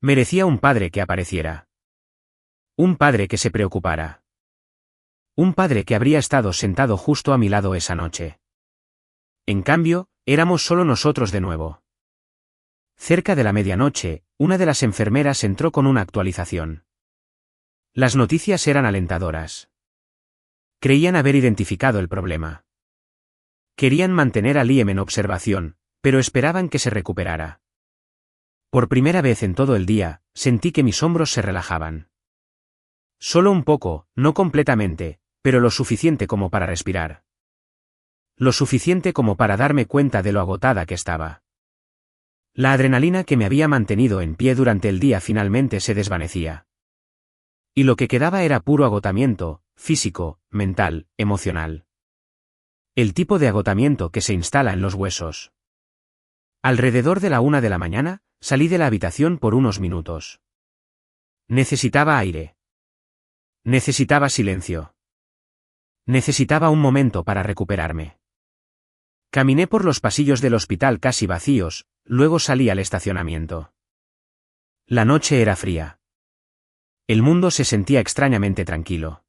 Merecía un padre que apareciera. Un padre que se preocupara. Un padre que habría estado sentado justo a mi lado esa noche. En cambio, éramos solo nosotros de nuevo. Cerca de la medianoche, una de las enfermeras entró con una actualización. Las noticias eran alentadoras. Creían haber identificado el problema. Querían mantener a Liam en observación, pero esperaban que se recuperara. Por primera vez en todo el día, sentí que mis hombros se relajaban. Solo un poco, no completamente, pero lo suficiente como para respirar. Lo suficiente como para darme cuenta de lo agotada que estaba. La adrenalina que me había mantenido en pie durante el día finalmente se desvanecía. Y lo que quedaba era puro agotamiento, físico, mental, emocional. El tipo de agotamiento que se instala en los huesos. Alrededor de la 1 de la mañana, salí de la habitación por unos minutos. Necesitaba aire. Necesitaba silencio. Necesitaba un momento para recuperarme. Caminé por los pasillos del hospital casi vacíos, luego salí al estacionamiento. La noche era fría. El mundo se sentía extrañamente tranquilo.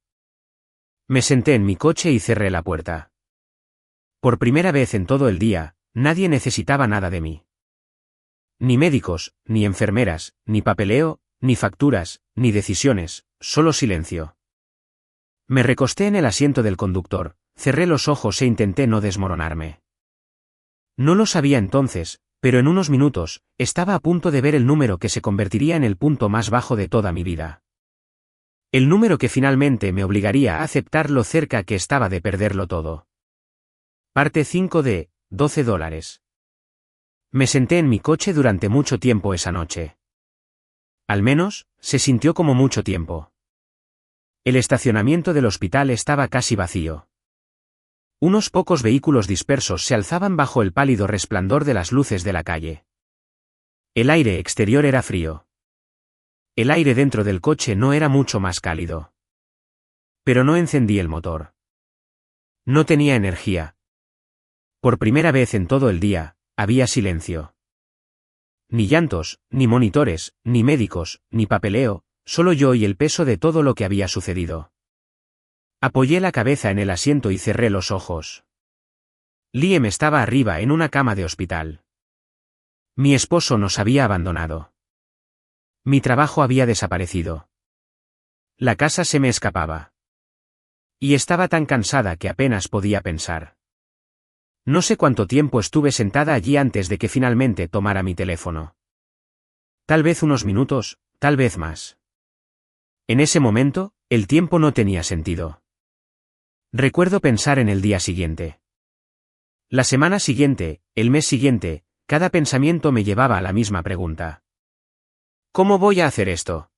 Me senté en mi coche y cerré la puerta. Por primera vez en todo el día, nadie necesitaba nada de mí. Ni médicos, ni enfermeras, ni papeleo, ni facturas, ni decisiones, solo silencio. Me recosté en el asiento del conductor, cerré los ojos e intenté no desmoronarme. No lo sabía entonces, pero en unos minutos, estaba a punto de ver el número que se convertiría en el punto más bajo de toda mi vida. El número que finalmente me obligaría a aceptar lo cerca que estaba de perderlo todo. Parte 5 de $12. Me senté en mi coche durante mucho tiempo esa noche. Al menos, se sintió como mucho tiempo. El estacionamiento del hospital estaba casi vacío. Unos pocos vehículos dispersos se alzaban bajo el pálido resplandor de las luces de la calle. El aire exterior era frío. El aire dentro del coche no era mucho más cálido. Pero no encendí el motor. No tenía energía. Por primera vez en todo el día, había silencio. Ni llantos, ni monitores, ni médicos, ni papeleo, solo yo y el peso de todo lo que había sucedido. Apoyé la cabeza en el asiento y cerré los ojos. Liam estaba arriba en una cama de hospital. Mi esposo nos había abandonado. Mi trabajo había desaparecido. La casa se me escapaba. Y estaba tan cansada que apenas podía pensar. No sé cuánto tiempo estuve sentada allí antes de que finalmente tomara mi teléfono. Tal vez unos minutos, tal vez más. En ese momento, el tiempo no tenía sentido. Recuerdo pensar en el día siguiente. La semana siguiente, el mes siguiente, cada pensamiento me llevaba a la misma pregunta. ¿Cómo voy a hacer esto?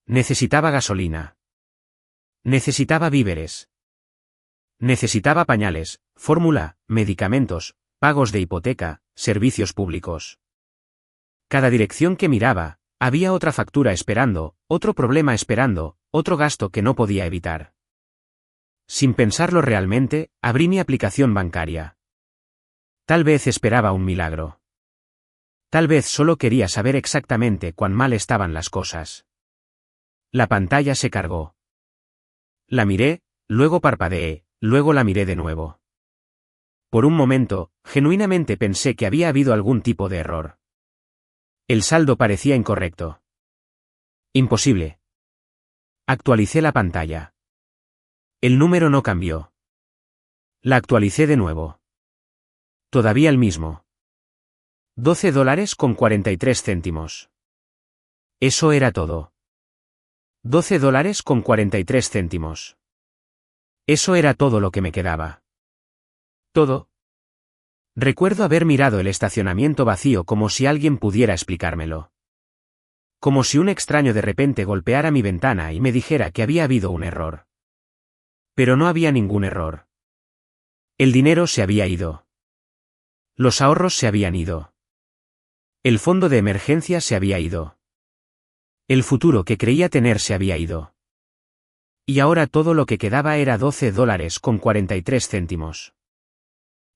Necesitaba gasolina. Necesitaba víveres. Necesitaba pañales, fórmula, medicamentos, pagos de hipoteca, servicios públicos. Cada dirección que miraba, había otra factura esperando, otro problema esperando, otro gasto que no podía evitar. Sin pensarlo realmente, abrí mi aplicación bancaria. Tal vez esperaba un milagro. Tal vez solo quería saber exactamente cuán mal estaban las cosas. La pantalla se cargó. La miré, luego parpadeé, luego la miré de nuevo. Por un momento, genuinamente pensé que había habido algún tipo de error. El saldo parecía incorrecto. Imposible. Actualicé la pantalla. El número no cambió. La actualicé de nuevo. Todavía el mismo. $12.43. Eso era todo. $12.43. Eso era todo lo que me quedaba. Todo. Recuerdo haber mirado el estacionamiento vacío como si alguien pudiera explicármelo. Como si un extraño de repente golpeara mi ventana y me dijera que había habido un error. Pero no había ningún error. El dinero se había ido. Los ahorros se habían ido. El fondo de emergencia se había ido. El futuro que creía tener se había ido. Y ahora todo lo que quedaba era $12.43.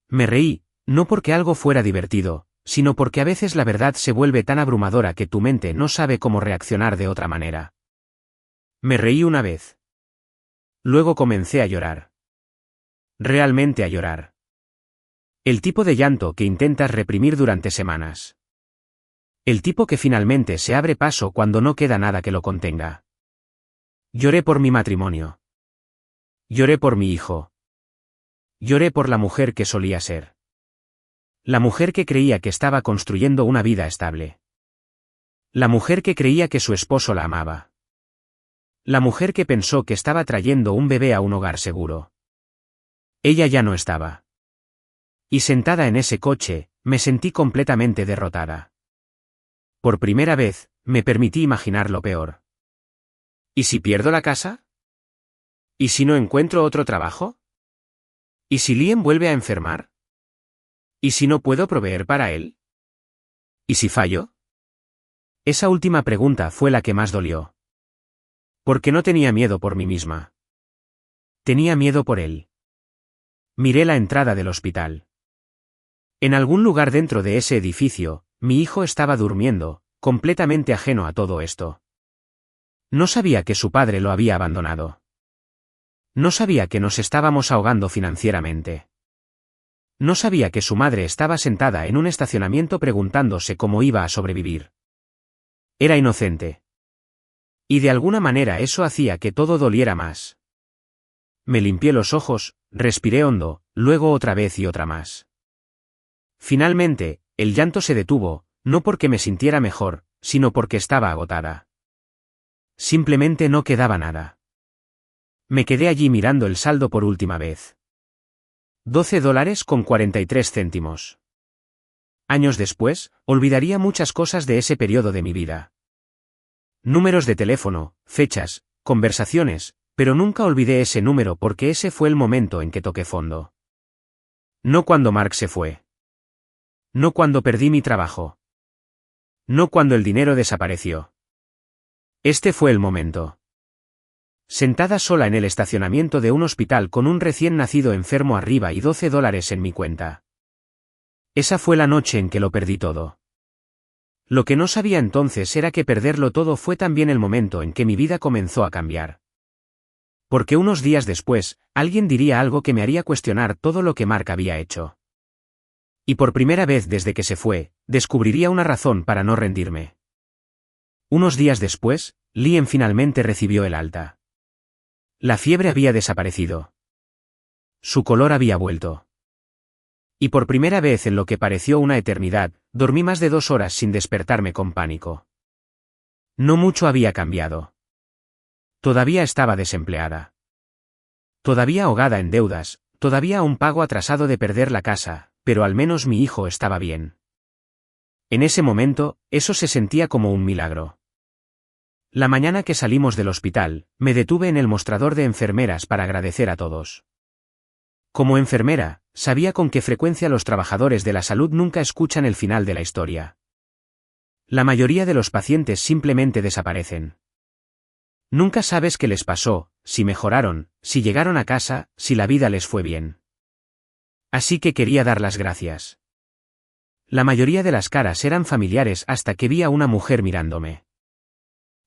Me reí, no porque algo fuera divertido, sino porque a veces la verdad se vuelve tan abrumadora que tu mente no sabe cómo reaccionar de otra manera. Me reí una vez. Luego comencé a llorar. Realmente a llorar. El tipo de llanto que intentas reprimir durante semanas. El tipo que finalmente se abre paso cuando no queda nada que lo contenga. Lloré por mi matrimonio. Lloré por mi hijo. Lloré por la mujer que solía ser. La mujer que creía que estaba construyendo una vida estable. La mujer que creía que su esposo la amaba. La mujer que pensó que estaba trayendo un bebé a un hogar seguro. Ella ya no estaba. Y sentada en ese coche, me sentí completamente derrotada. Por primera vez, me permití imaginar lo peor. ¿Y si pierdo la casa? ¿Y si no encuentro otro trabajo? ¿Y si Liam vuelve a enfermar? ¿Y si no puedo proveer para él? ¿Y si fallo? Esa última pregunta fue la que más dolió. Porque no tenía miedo por mí misma. Tenía miedo por él. Miré la entrada del hospital. En algún lugar dentro de ese edificio, mi hijo estaba durmiendo, completamente ajeno a todo esto. No sabía que su padre lo había abandonado. No sabía que nos estábamos ahogando financieramente. No sabía que su madre estaba sentada en un estacionamiento preguntándose cómo iba a sobrevivir. Era inocente. Y de alguna manera eso hacía que todo doliera más. Me limpié los ojos, respiré hondo, luego otra vez y otra más. Finalmente, el llanto se detuvo, no porque me sintiera mejor, sino porque estaba agotada. Simplemente no quedaba nada. Me quedé allí mirando el saldo por última vez. $12.43. Años después, olvidaría muchas cosas de ese periodo de mi vida. Números de teléfono, fechas, conversaciones, pero nunca olvidé ese número porque ese fue el momento en que toqué fondo. No cuando Mark se fue. No cuando perdí mi trabajo. No cuando el dinero desapareció. Este fue el momento. Sentada sola en el estacionamiento de un hospital con un recién nacido enfermo arriba y $12 en mi cuenta. Esa fue la noche en que lo perdí todo. Lo que no sabía entonces era que perderlo todo fue también el momento en que mi vida comenzó a cambiar. Porque unos días después, alguien diría algo que me haría cuestionar todo lo que Mark había hecho. Y por primera vez desde que se fue, descubriría una razón para no rendirme. Unos días después, Liam finalmente recibió el alta. La fiebre había desaparecido. Su color había vuelto. Y por primera vez en lo que pareció una eternidad, dormí más de 2 horas sin despertarme con pánico. No mucho había cambiado. Todavía estaba desempleada. Todavía ahogada en deudas, todavía a un pago atrasado de perder la casa, pero al menos mi hijo estaba bien. En ese momento, eso se sentía como un milagro. La mañana que salimos del hospital, me detuve en el mostrador de enfermeras para agradecer a todos. Como enfermera, sabía con qué frecuencia los trabajadores de la salud nunca escuchan el final de la historia. La mayoría de los pacientes simplemente desaparecen. Nunca sabes qué les pasó, si mejoraron, si llegaron a casa, si la vida les fue bien. Así que quería dar las gracias. La mayoría de las caras eran familiares hasta que vi a una mujer mirándome.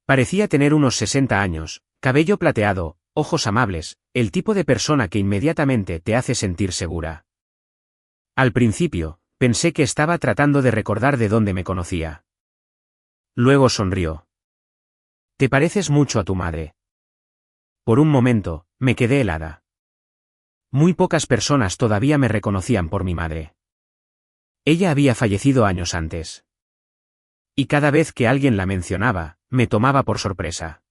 Parecía tener unos 60 años, cabello plateado, ojos amables, el tipo de persona que inmediatamente te hace sentir segura. Al principio, pensé que estaba tratando de recordar de dónde me conocía. Luego sonrió. Te pareces mucho a tu madre. Por un momento, me quedé helada. Muy pocas personas todavía me reconocían por mi madre. Ella había fallecido años antes. Y cada vez que alguien la mencionaba, me tomaba por sorpresa.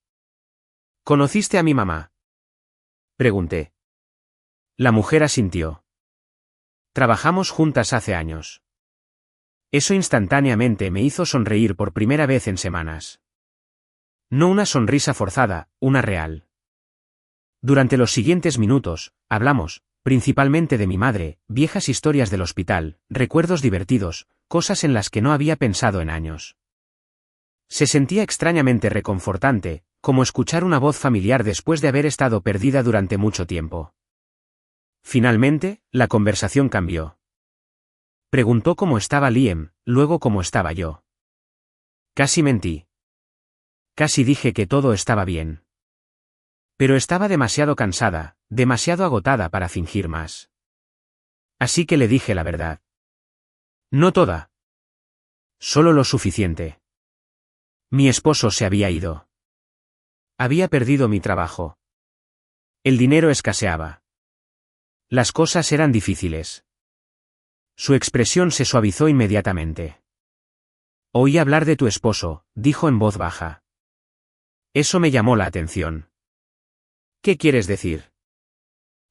¿Conociste a mi mamá?, pregunté. La mujer asintió. Trabajamos juntas hace años. Eso instantáneamente me hizo sonreír por primera vez en semanas. No una sonrisa forzada, una real. Durante los siguientes minutos, hablamos, principalmente de mi madre, viejas historias del hospital, recuerdos divertidos, cosas en las que no había pensado en años. Se sentía extrañamente reconfortante, como escuchar una voz familiar después de haber estado perdida durante mucho tiempo. Finalmente, la conversación cambió. Preguntó cómo estaba Liam, luego cómo estaba yo. Casi mentí. Casi dije que todo estaba bien. Pero estaba demasiado cansada, demasiado agotada para fingir más. Así que le dije la verdad. No toda. Solo lo suficiente. Mi esposo se había ido. Había perdido mi trabajo. El dinero escaseaba. Las cosas eran difíciles. Su expresión se suavizó inmediatamente. Oí hablar de tu esposo, dijo en voz baja. Eso me llamó la atención. ¿Qué quieres decir?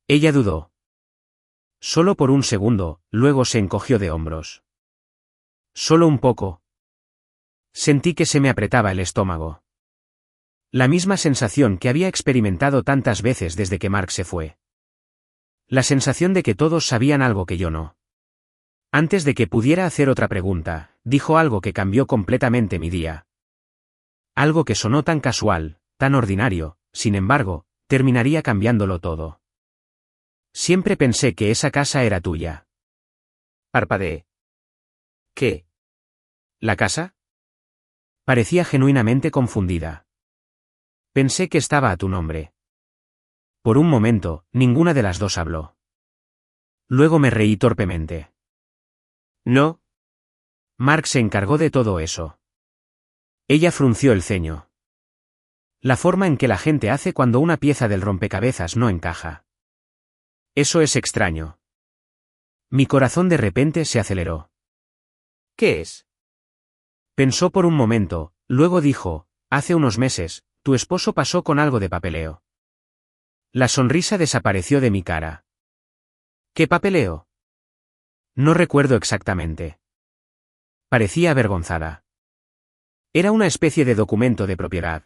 Ella dudó. Solo por un segundo, luego se encogió de hombros. Solo un poco. Sentí que se me apretaba el estómago. La misma sensación que había experimentado tantas veces desde que Mark se fue. La sensación de que todos sabían algo que yo no. Antes de que pudiera hacer otra pregunta, dijo algo que cambió completamente mi día. Algo que sonó tan casual, tan ordinario, sin embargo, terminaría cambiándolo todo. Siempre pensé que esa casa era tuya. Parpadeé. ¿Qué? ¿La casa? Parecía genuinamente confundida. Pensé que estaba a tu nombre. Por un momento, ninguna de las dos habló. Luego me reí torpemente. No. Mark se encargó de todo eso. Ella frunció el ceño. La forma en que la gente hace cuando una pieza del rompecabezas no encaja. Eso es extraño. Mi corazón de repente se aceleró. ¿Qué es? Pensó por un momento, luego dijo, hace unos meses, tu esposo pasó con algo de papeleo. La sonrisa desapareció de mi cara. ¿Qué papeleo? No recuerdo exactamente. Parecía avergonzada. Era una especie de documento de propiedad.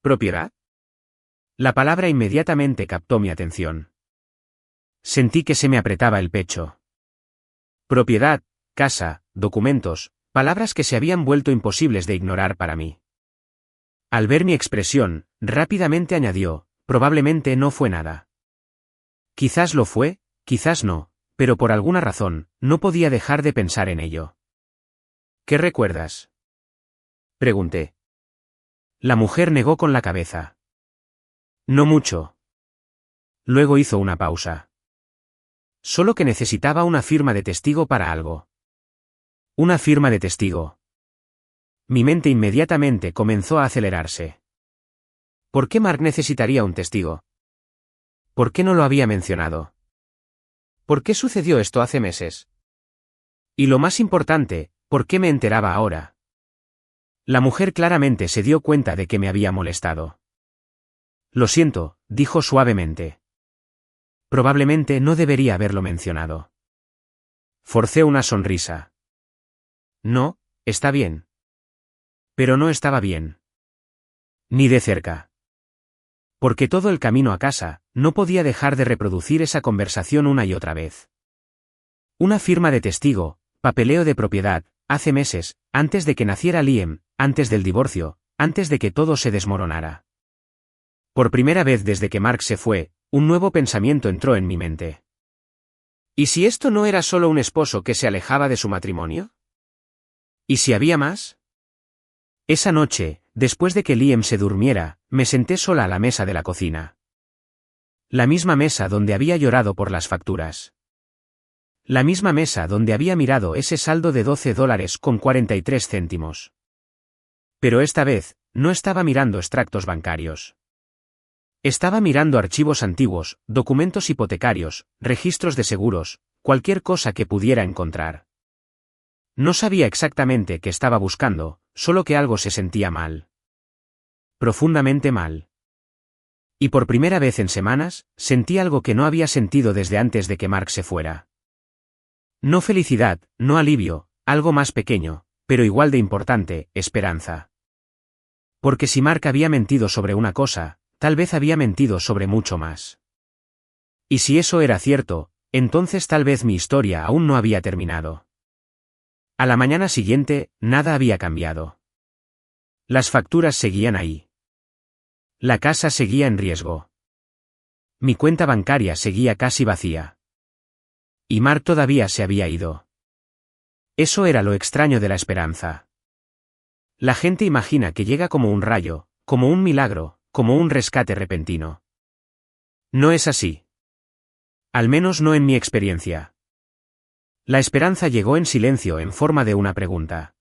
¿Propiedad? La palabra inmediatamente captó mi atención. Sentí que se me apretaba el pecho. Propiedad, casa, documentos, palabras que se habían vuelto imposibles de ignorar para mí. Al ver mi expresión, rápidamente añadió, probablemente no fue nada. Quizás lo fue, quizás no, pero por alguna razón, no podía dejar de pensar en ello. ¿Qué recuerdas? Pregunté. La mujer negó con la cabeza. No mucho. Luego hizo una pausa. Solo que necesitaba una firma de testigo para algo. Una firma de testigo. Mi mente inmediatamente comenzó a acelerarse. ¿Por qué Mark necesitaría un testigo? ¿Por qué no lo había mencionado? ¿Por qué sucedió esto hace meses? Y lo más importante, ¿por qué me enteraba ahora? La mujer claramente se dio cuenta de que me había molestado. Lo siento, dijo suavemente. Probablemente no debería haberlo mencionado. Forcé una sonrisa. No, está bien. Pero no estaba bien. Ni de cerca. Porque todo el camino a casa, no podía dejar de reproducir esa conversación una y otra vez. Una firma de testigo, papeleo de propiedad, hace meses, antes de que naciera Liam, antes del divorcio, antes de que todo se desmoronara. Por primera vez desde que Mark se fue, un nuevo pensamiento entró en mi mente. ¿Y si esto no era solo un esposo que se alejaba de su matrimonio? ¿Y si había más? Esa noche, después de que Liam se durmiera, me senté sola a la mesa de la cocina. La misma mesa donde había llorado por las facturas. La misma mesa donde había mirado ese saldo de $12,43. Pero esta vez, no estaba mirando extractos bancarios. Estaba mirando archivos antiguos, documentos hipotecarios, registros de seguros, cualquier cosa que pudiera encontrar. No sabía exactamente qué estaba buscando, solo que algo se sentía mal. Profundamente mal. Y por primera vez en semanas, sentí algo que no había sentido desde antes de que Mark se fuera. No felicidad, no alivio, algo más pequeño, pero igual de importante, esperanza. Porque si Mark había mentido sobre una cosa, tal vez había mentido sobre mucho más. Y si eso era cierto, entonces tal vez mi historia aún no había terminado. A la mañana siguiente, nada había cambiado. Las facturas seguían ahí. La casa seguía en riesgo. Mi cuenta bancaria seguía casi vacía. Y Mark todavía se había ido. Eso era lo extraño de la esperanza. La gente imagina que llega como un rayo, como un milagro, como un rescate repentino. No es así. Al menos no en mi experiencia. La esperanza llegó en silencio en forma de una pregunta.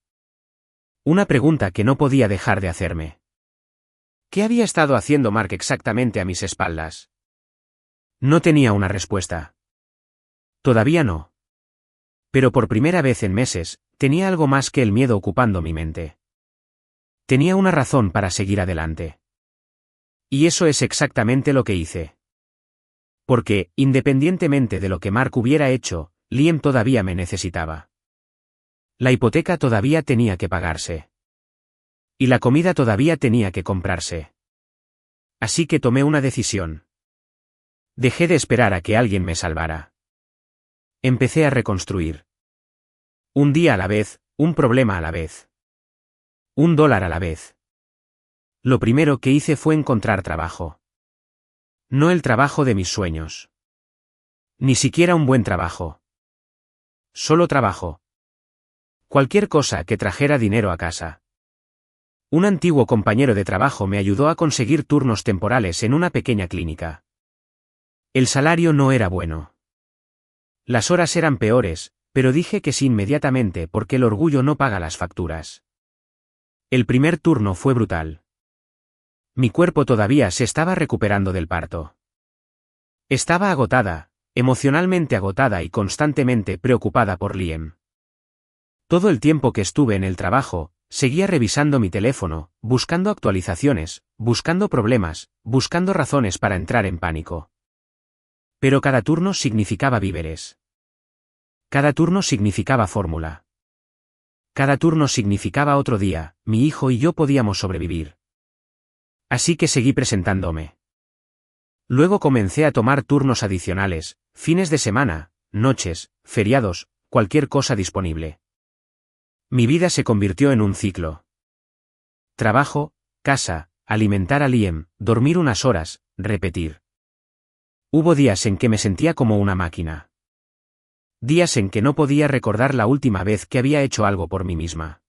Una pregunta que no podía dejar de hacerme. ¿Qué había estado haciendo Mark exactamente a mis espaldas? No tenía una respuesta. Todavía no. Pero por primera vez en meses, tenía algo más que el miedo ocupando mi mente. Tenía una razón para seguir adelante. Y eso es exactamente lo que hice. Porque, independientemente de lo que Mark hubiera hecho, Liam todavía me necesitaba. La hipoteca todavía tenía que pagarse. Y la comida todavía tenía que comprarse. Así que tomé una decisión. Dejé de esperar a que alguien me salvara. Empecé a reconstruir. Un día a la vez, un problema a la vez. $1 a la vez. Lo primero que hice fue encontrar trabajo. No el trabajo de mis sueños. Ni siquiera un buen trabajo. Solo trabajo. Cualquier cosa que trajera dinero a casa. Un antiguo compañero de trabajo me ayudó a conseguir turnos temporales en una pequeña clínica. El salario no era bueno. Las horas eran peores, pero dije que sí inmediatamente porque el orgullo no paga las facturas. El primer turno fue brutal. Mi cuerpo todavía se estaba recuperando del parto. Estaba agotada, emocionalmente agotada y constantemente preocupada por Liam. Todo el tiempo que estuve en el trabajo, seguía revisando mi teléfono, buscando actualizaciones, buscando problemas, buscando razones para entrar en pánico. Pero cada turno significaba víveres. Cada turno significaba fórmula. Cada turno significaba otro día, mi hijo y yo podíamos sobrevivir. Así que seguí presentándome. Luego comencé a tomar turnos adicionales, fines de semana, noches, feriados, cualquier cosa disponible. Mi vida se convirtió en un ciclo. Trabajo, casa, alimentar a Liam, dormir unas horas, repetir. Hubo días en que me sentía como una máquina. Días en que no podía recordar la última vez que había hecho algo por mí misma.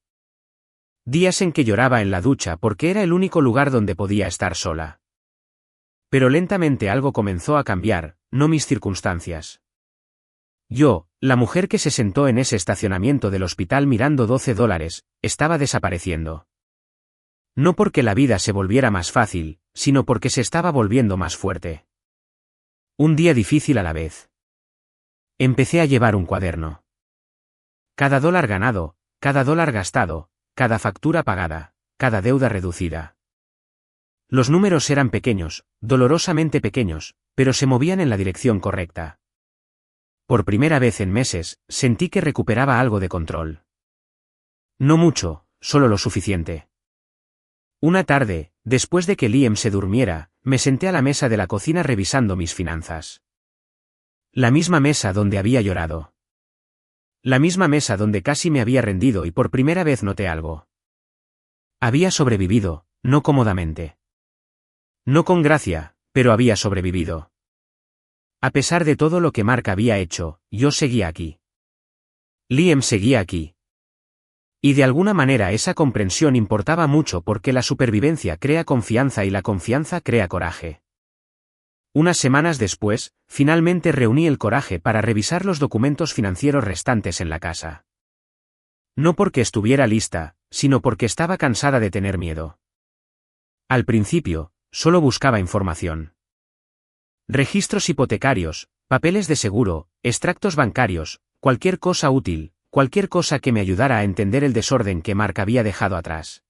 Días en que lloraba en la ducha porque era el único lugar donde podía estar sola. Pero lentamente algo comenzó a cambiar, no mis circunstancias. Yo, la mujer que se sentó en ese estacionamiento del hospital mirando $12, estaba desapareciendo. No porque la vida se volviera más fácil, sino porque se estaba volviendo más fuerte. Un día difícil a la vez. Empecé a llevar un cuaderno. Cada dólar ganado, cada dólar gastado, cada factura pagada, cada deuda reducida. Los números eran pequeños, dolorosamente pequeños, pero se movían en la dirección correcta. Por primera vez en meses, sentí que recuperaba algo de control. No mucho, solo lo suficiente. Una tarde, después de que Liam se durmiera, me senté a la mesa de la cocina revisando mis finanzas. La misma mesa donde había llorado. La misma mesa donde casi me había rendido y por primera vez noté algo. Había sobrevivido, no cómodamente. No con gracia, pero había sobrevivido. A pesar de todo lo que Mark había hecho, yo seguía aquí. Liam seguía aquí. Y de alguna manera esa comprensión importaba mucho porque la supervivencia crea confianza y la confianza crea coraje. Unas semanas después, finalmente reuní el coraje para revisar los documentos financieros restantes en la casa. No porque estuviera lista, sino porque estaba cansada de tener miedo. Al principio, solo buscaba información. Registros hipotecarios, papeles de seguro, extractos bancarios, cualquier cosa útil, cualquier cosa que me ayudara a entender el desorden que Mark había dejado atrás.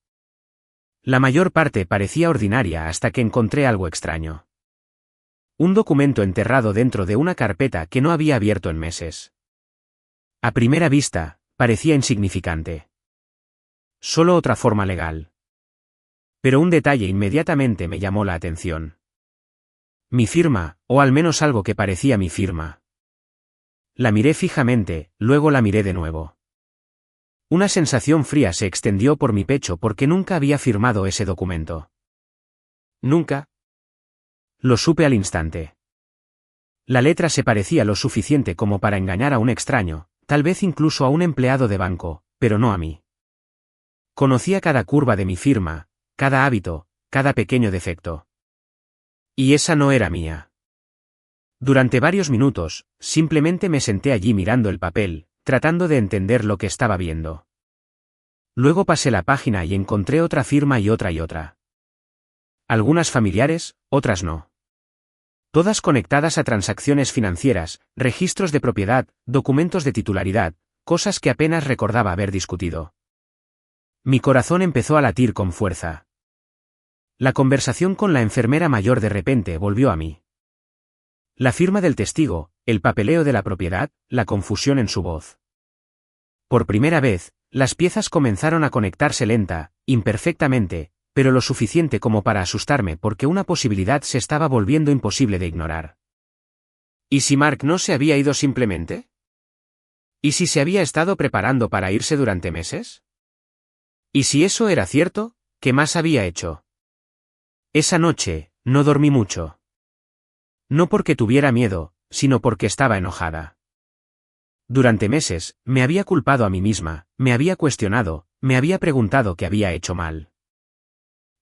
La mayor parte parecía ordinaria hasta que encontré algo extraño. Un documento enterrado dentro de una carpeta que no había abierto en meses. A primera vista, parecía insignificante. Solo otra forma legal. Pero un detalle inmediatamente me llamó la atención. Mi firma, o al menos algo que parecía mi firma. La miré fijamente, luego la miré de nuevo. Una sensación fría se extendió por mi pecho porque nunca había firmado ese documento. ¿Nunca? Lo supe al instante. La letra se parecía lo suficiente como para engañar a un extraño, tal vez incluso a un empleado de banco, pero no a mí. Conocía cada curva de mi firma, cada hábito, cada pequeño defecto. Y esa no era mía. Durante varios minutos, simplemente me senté allí mirando el papel, tratando de entender lo que estaba viendo. Luego pasé la página y encontré otra firma y otra y otra. Algunas familiares, otras no. Todas conectadas a transacciones financieras, registros de propiedad, documentos de titularidad, cosas que apenas recordaba haber discutido. Mi corazón empezó a latir con fuerza. La conversación con la enfermera mayor de repente volvió a mí. La firma del testigo, el papeleo de la propiedad, la confusión en su voz. Por primera vez, las piezas comenzaron a conectarse lenta, imperfectamente, pero lo suficiente como para asustarme porque una posibilidad se estaba volviendo imposible de ignorar. ¿Y si Mark no se había ido simplemente? ¿Y si se había estado preparando para irse durante meses? ¿Y si eso era cierto, qué más había hecho? Esa noche, no dormí mucho. No porque tuviera miedo, sino porque estaba enojada. Durante meses, me había culpado a mí misma, me había cuestionado, me había preguntado qué había hecho mal.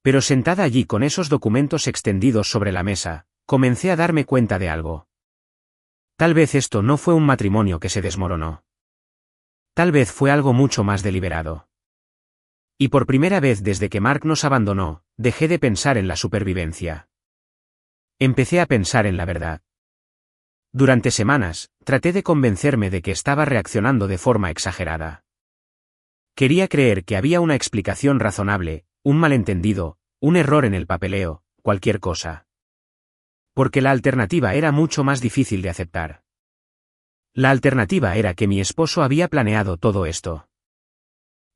Pero sentada allí con esos documentos extendidos sobre la mesa, comencé a darme cuenta de algo. Tal vez esto no fue un matrimonio que se desmoronó. Tal vez fue algo mucho más deliberado. Y por primera vez desde que Mark nos abandonó, dejé de pensar en la supervivencia. Empecé a pensar en la verdad. Durante semanas, traté de convencerme de que estaba reaccionando de forma exagerada. Quería creer que había una explicación razonable, un malentendido, un error en el papeleo, cualquier cosa. Porque la alternativa era mucho más difícil de aceptar. La alternativa era que mi esposo había planeado todo esto.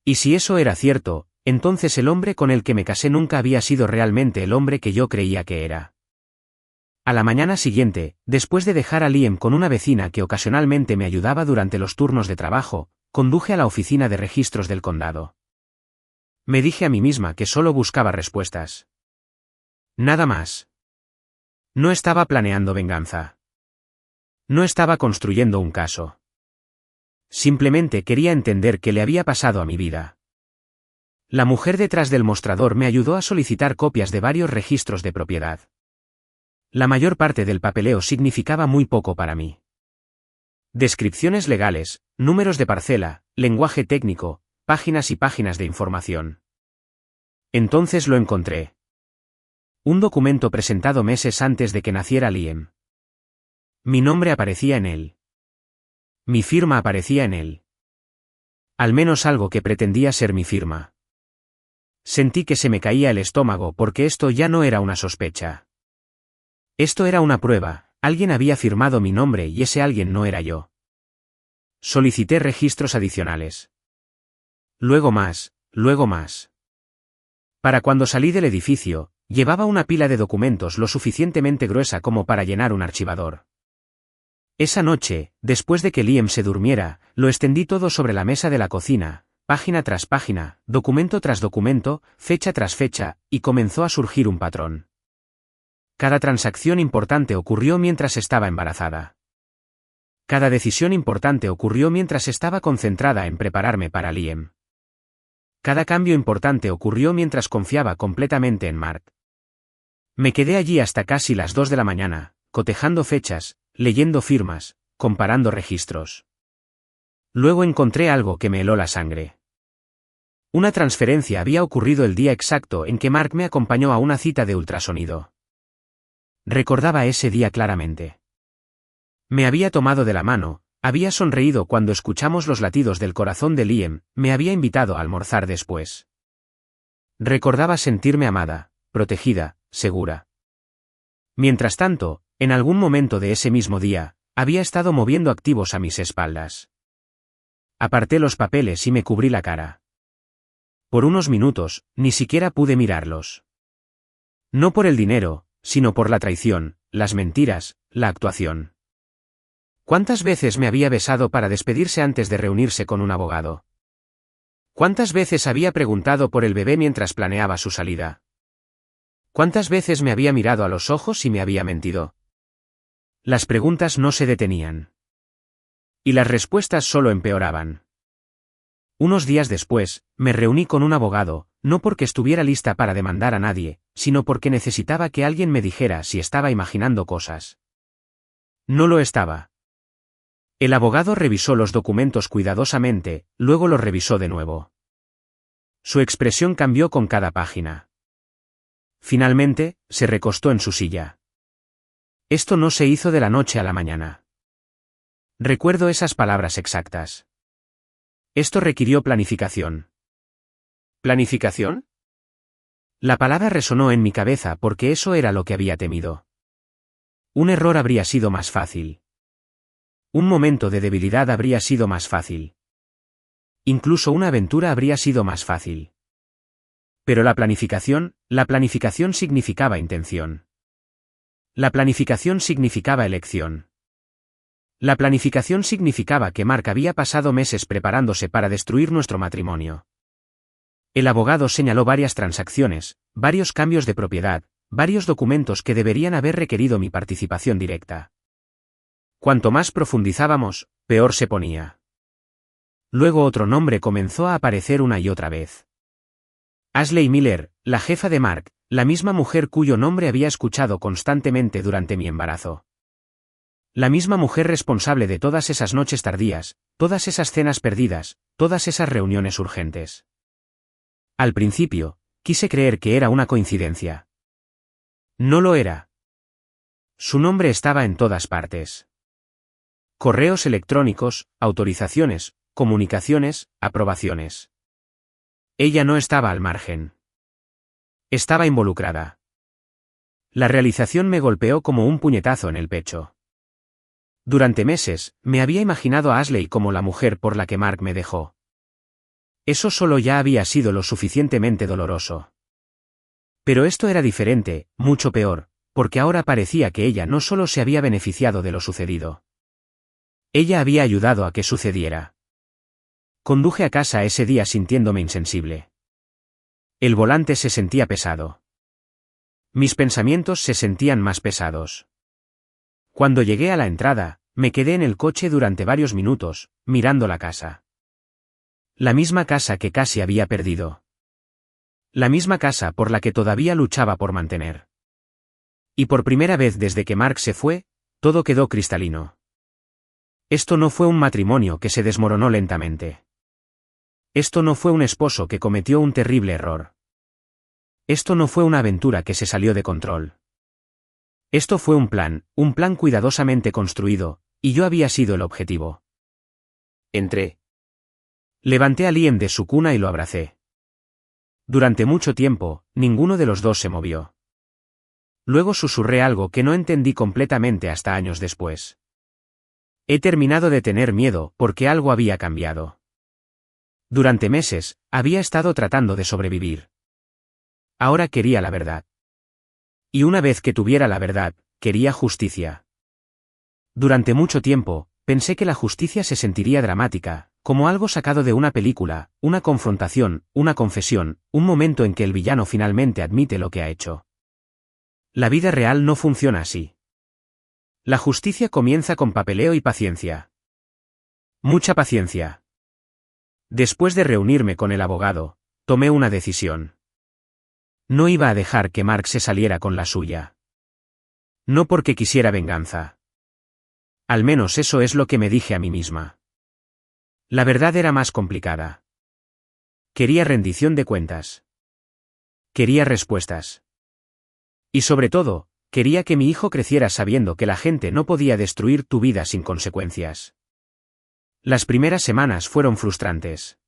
Y si eso era cierto, entonces el hombre con el que me casé nunca había sido realmente el hombre que yo creía que era. A la mañana siguiente, después de dejar a Liam con una vecina que ocasionalmente me ayudaba durante los turnos de trabajo, conduje a la oficina de registros del condado. Me dije a mí misma que solo buscaba respuestas. Nada más. No estaba planeando venganza. No estaba construyendo un caso. Simplemente quería entender qué le había pasado a mi vida. La mujer detrás del mostrador me ayudó a solicitar copias de varios registros de propiedad. La mayor parte del papeleo significaba muy poco para mí. Descripciones legales, números de parcela, lenguaje técnico, páginas y páginas de información. Entonces lo encontré. Un documento presentado meses antes de que naciera Liam. Mi nombre aparecía en él. Mi firma aparecía en él. Al menos algo que pretendía ser mi firma. Sentí que se me caía el estómago porque esto ya no era una sospecha. Esto era una prueba, alguien había firmado mi nombre y ese alguien no era yo. Solicité registros adicionales. Luego más, luego más. Para cuando salí del edificio, llevaba una pila de documentos lo suficientemente gruesa como para llenar un archivador. Esa noche, después de que Liam se durmiera, lo extendí todo sobre la mesa de la cocina, página tras página, documento tras documento, fecha tras fecha, y comenzó a surgir un patrón. Cada transacción importante ocurrió mientras estaba embarazada. Cada decisión importante ocurrió mientras estaba concentrada en prepararme para Liam. Cada cambio importante ocurrió mientras confiaba completamente en Mark. Me quedé allí hasta casi las 2 de la mañana, cotejando fechas, leyendo firmas, comparando registros. Luego encontré algo que me heló la sangre. Una transferencia había ocurrido el día exacto en que Mark me acompañó a una cita de ultrasonido. Recordaba ese día claramente. Me había tomado de la mano, había sonreído cuando escuchamos los latidos del corazón de Liam, me había invitado a almorzar después. Recordaba sentirme amada, protegida, segura. Mientras tanto, en algún momento de ese mismo día, había estado moviendo activos a mis espaldas. Aparté los papeles y me cubrí la cara. Por unos minutos, ni siquiera pude mirarlos. No por el dinero, sino por la traición, las mentiras, la actuación. ¿Cuántas veces me había besado para despedirse antes de reunirse con un abogado? ¿Cuántas veces había preguntado por el bebé mientras planeaba su salida? ¿Cuántas veces me había mirado a los ojos y me había mentido? Las preguntas no se detenían. Y las respuestas solo empeoraban. Unos días después, me reuní con un abogado, no porque estuviera lista para demandar a nadie, sino porque necesitaba que alguien me dijera si estaba imaginando cosas. No lo estaba. El abogado revisó los documentos cuidadosamente, luego los revisó de nuevo. Su expresión cambió con cada página. Finalmente, se recostó en su silla. Esto no se hizo de la noche a la mañana. Recuerdo esas palabras exactas. Esto requirió planificación. ¿Planificación? La palabra resonó en mi cabeza porque eso era lo que había temido. Un error habría sido más fácil. Un momento de debilidad habría sido más fácil. Incluso una aventura habría sido más fácil. Pero la planificación significaba intención. La planificación significaba elección. La planificación significaba que Mark había pasado meses preparándose para destruir nuestro matrimonio. El abogado señaló varias transacciones, varios cambios de propiedad, varios documentos que deberían haber requerido mi participación directa. Cuanto más profundizábamos, peor se ponía. Luego otro nombre comenzó a aparecer una y otra vez. Ashley Miller, la jefa de Mark, la misma mujer cuyo nombre había escuchado constantemente durante mi embarazo. La misma mujer responsable de todas esas noches tardías, todas esas cenas perdidas, todas esas reuniones urgentes. Al principio, quise creer que era una coincidencia. No lo era. Su nombre estaba en todas partes. Correos electrónicos, autorizaciones, comunicaciones, aprobaciones. Ella no estaba al margen. Estaba involucrada. La realización me golpeó como un puñetazo en el pecho. Durante meses, me había imaginado a Ashley como la mujer por la que Mark me dejó. Eso solo ya había sido lo suficientemente doloroso. Pero esto era diferente, mucho peor, porque ahora parecía que ella no solo se había beneficiado de lo sucedido. Ella había ayudado a que sucediera. Conduje a casa ese día sintiéndome insensible. El volante se sentía pesado. Mis pensamientos se sentían más pesados. Cuando llegué a la entrada, me quedé en el coche durante varios minutos, mirando la casa. La misma casa que casi había perdido. La misma casa por la que todavía luchaba por mantener. Y por primera vez desde que Mark se fue, todo quedó cristalino. Esto no fue un matrimonio que se desmoronó lentamente. Esto no fue un esposo que cometió un terrible error. Esto no fue una aventura que se salió de control. Esto fue un plan cuidadosamente construido, y yo había sido el objetivo. Entré. Levanté a Liam de su cuna y lo abracé. Durante mucho tiempo, ninguno de los dos se movió. Luego susurré algo que no entendí completamente hasta años después. He terminado de tener miedo porque algo había cambiado. Durante meses, había estado tratando de sobrevivir. Ahora quería la verdad. Y una vez que tuviera la verdad, quería justicia. Durante mucho tiempo, pensé que la justicia se sentiría dramática, como algo sacado de una película, una confrontación, una confesión, un momento en que el villano finalmente admite lo que ha hecho. La vida real no funciona así. La justicia comienza con papeleo y paciencia. Mucha paciencia. Después de reunirme con el abogado, tomé una decisión. No iba a dejar que Mark se saliera con la suya. No porque quisiera venganza. Al menos eso es lo que me dije a mí misma. La verdad era más complicada. Quería rendición de cuentas. Quería respuestas. Y sobre todo, quería que mi hijo creciera sabiendo que la gente no podía destruir tu vida sin consecuencias. Las primeras semanas fueron frustrantes.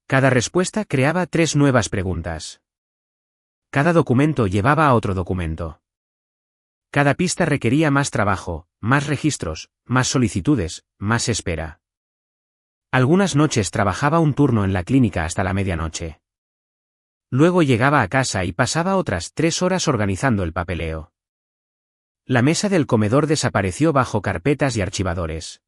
Cada respuesta creaba 3 nuevas preguntas. Cada documento llevaba a otro documento. Cada pista requería más trabajo, más registros, más solicitudes, más espera. Algunas noches trabajaba un turno en la clínica hasta la medianoche. Luego llegaba a casa y pasaba otras 3 horas organizando el papeleo. La mesa del comedor desapareció bajo carpetas y archivadores.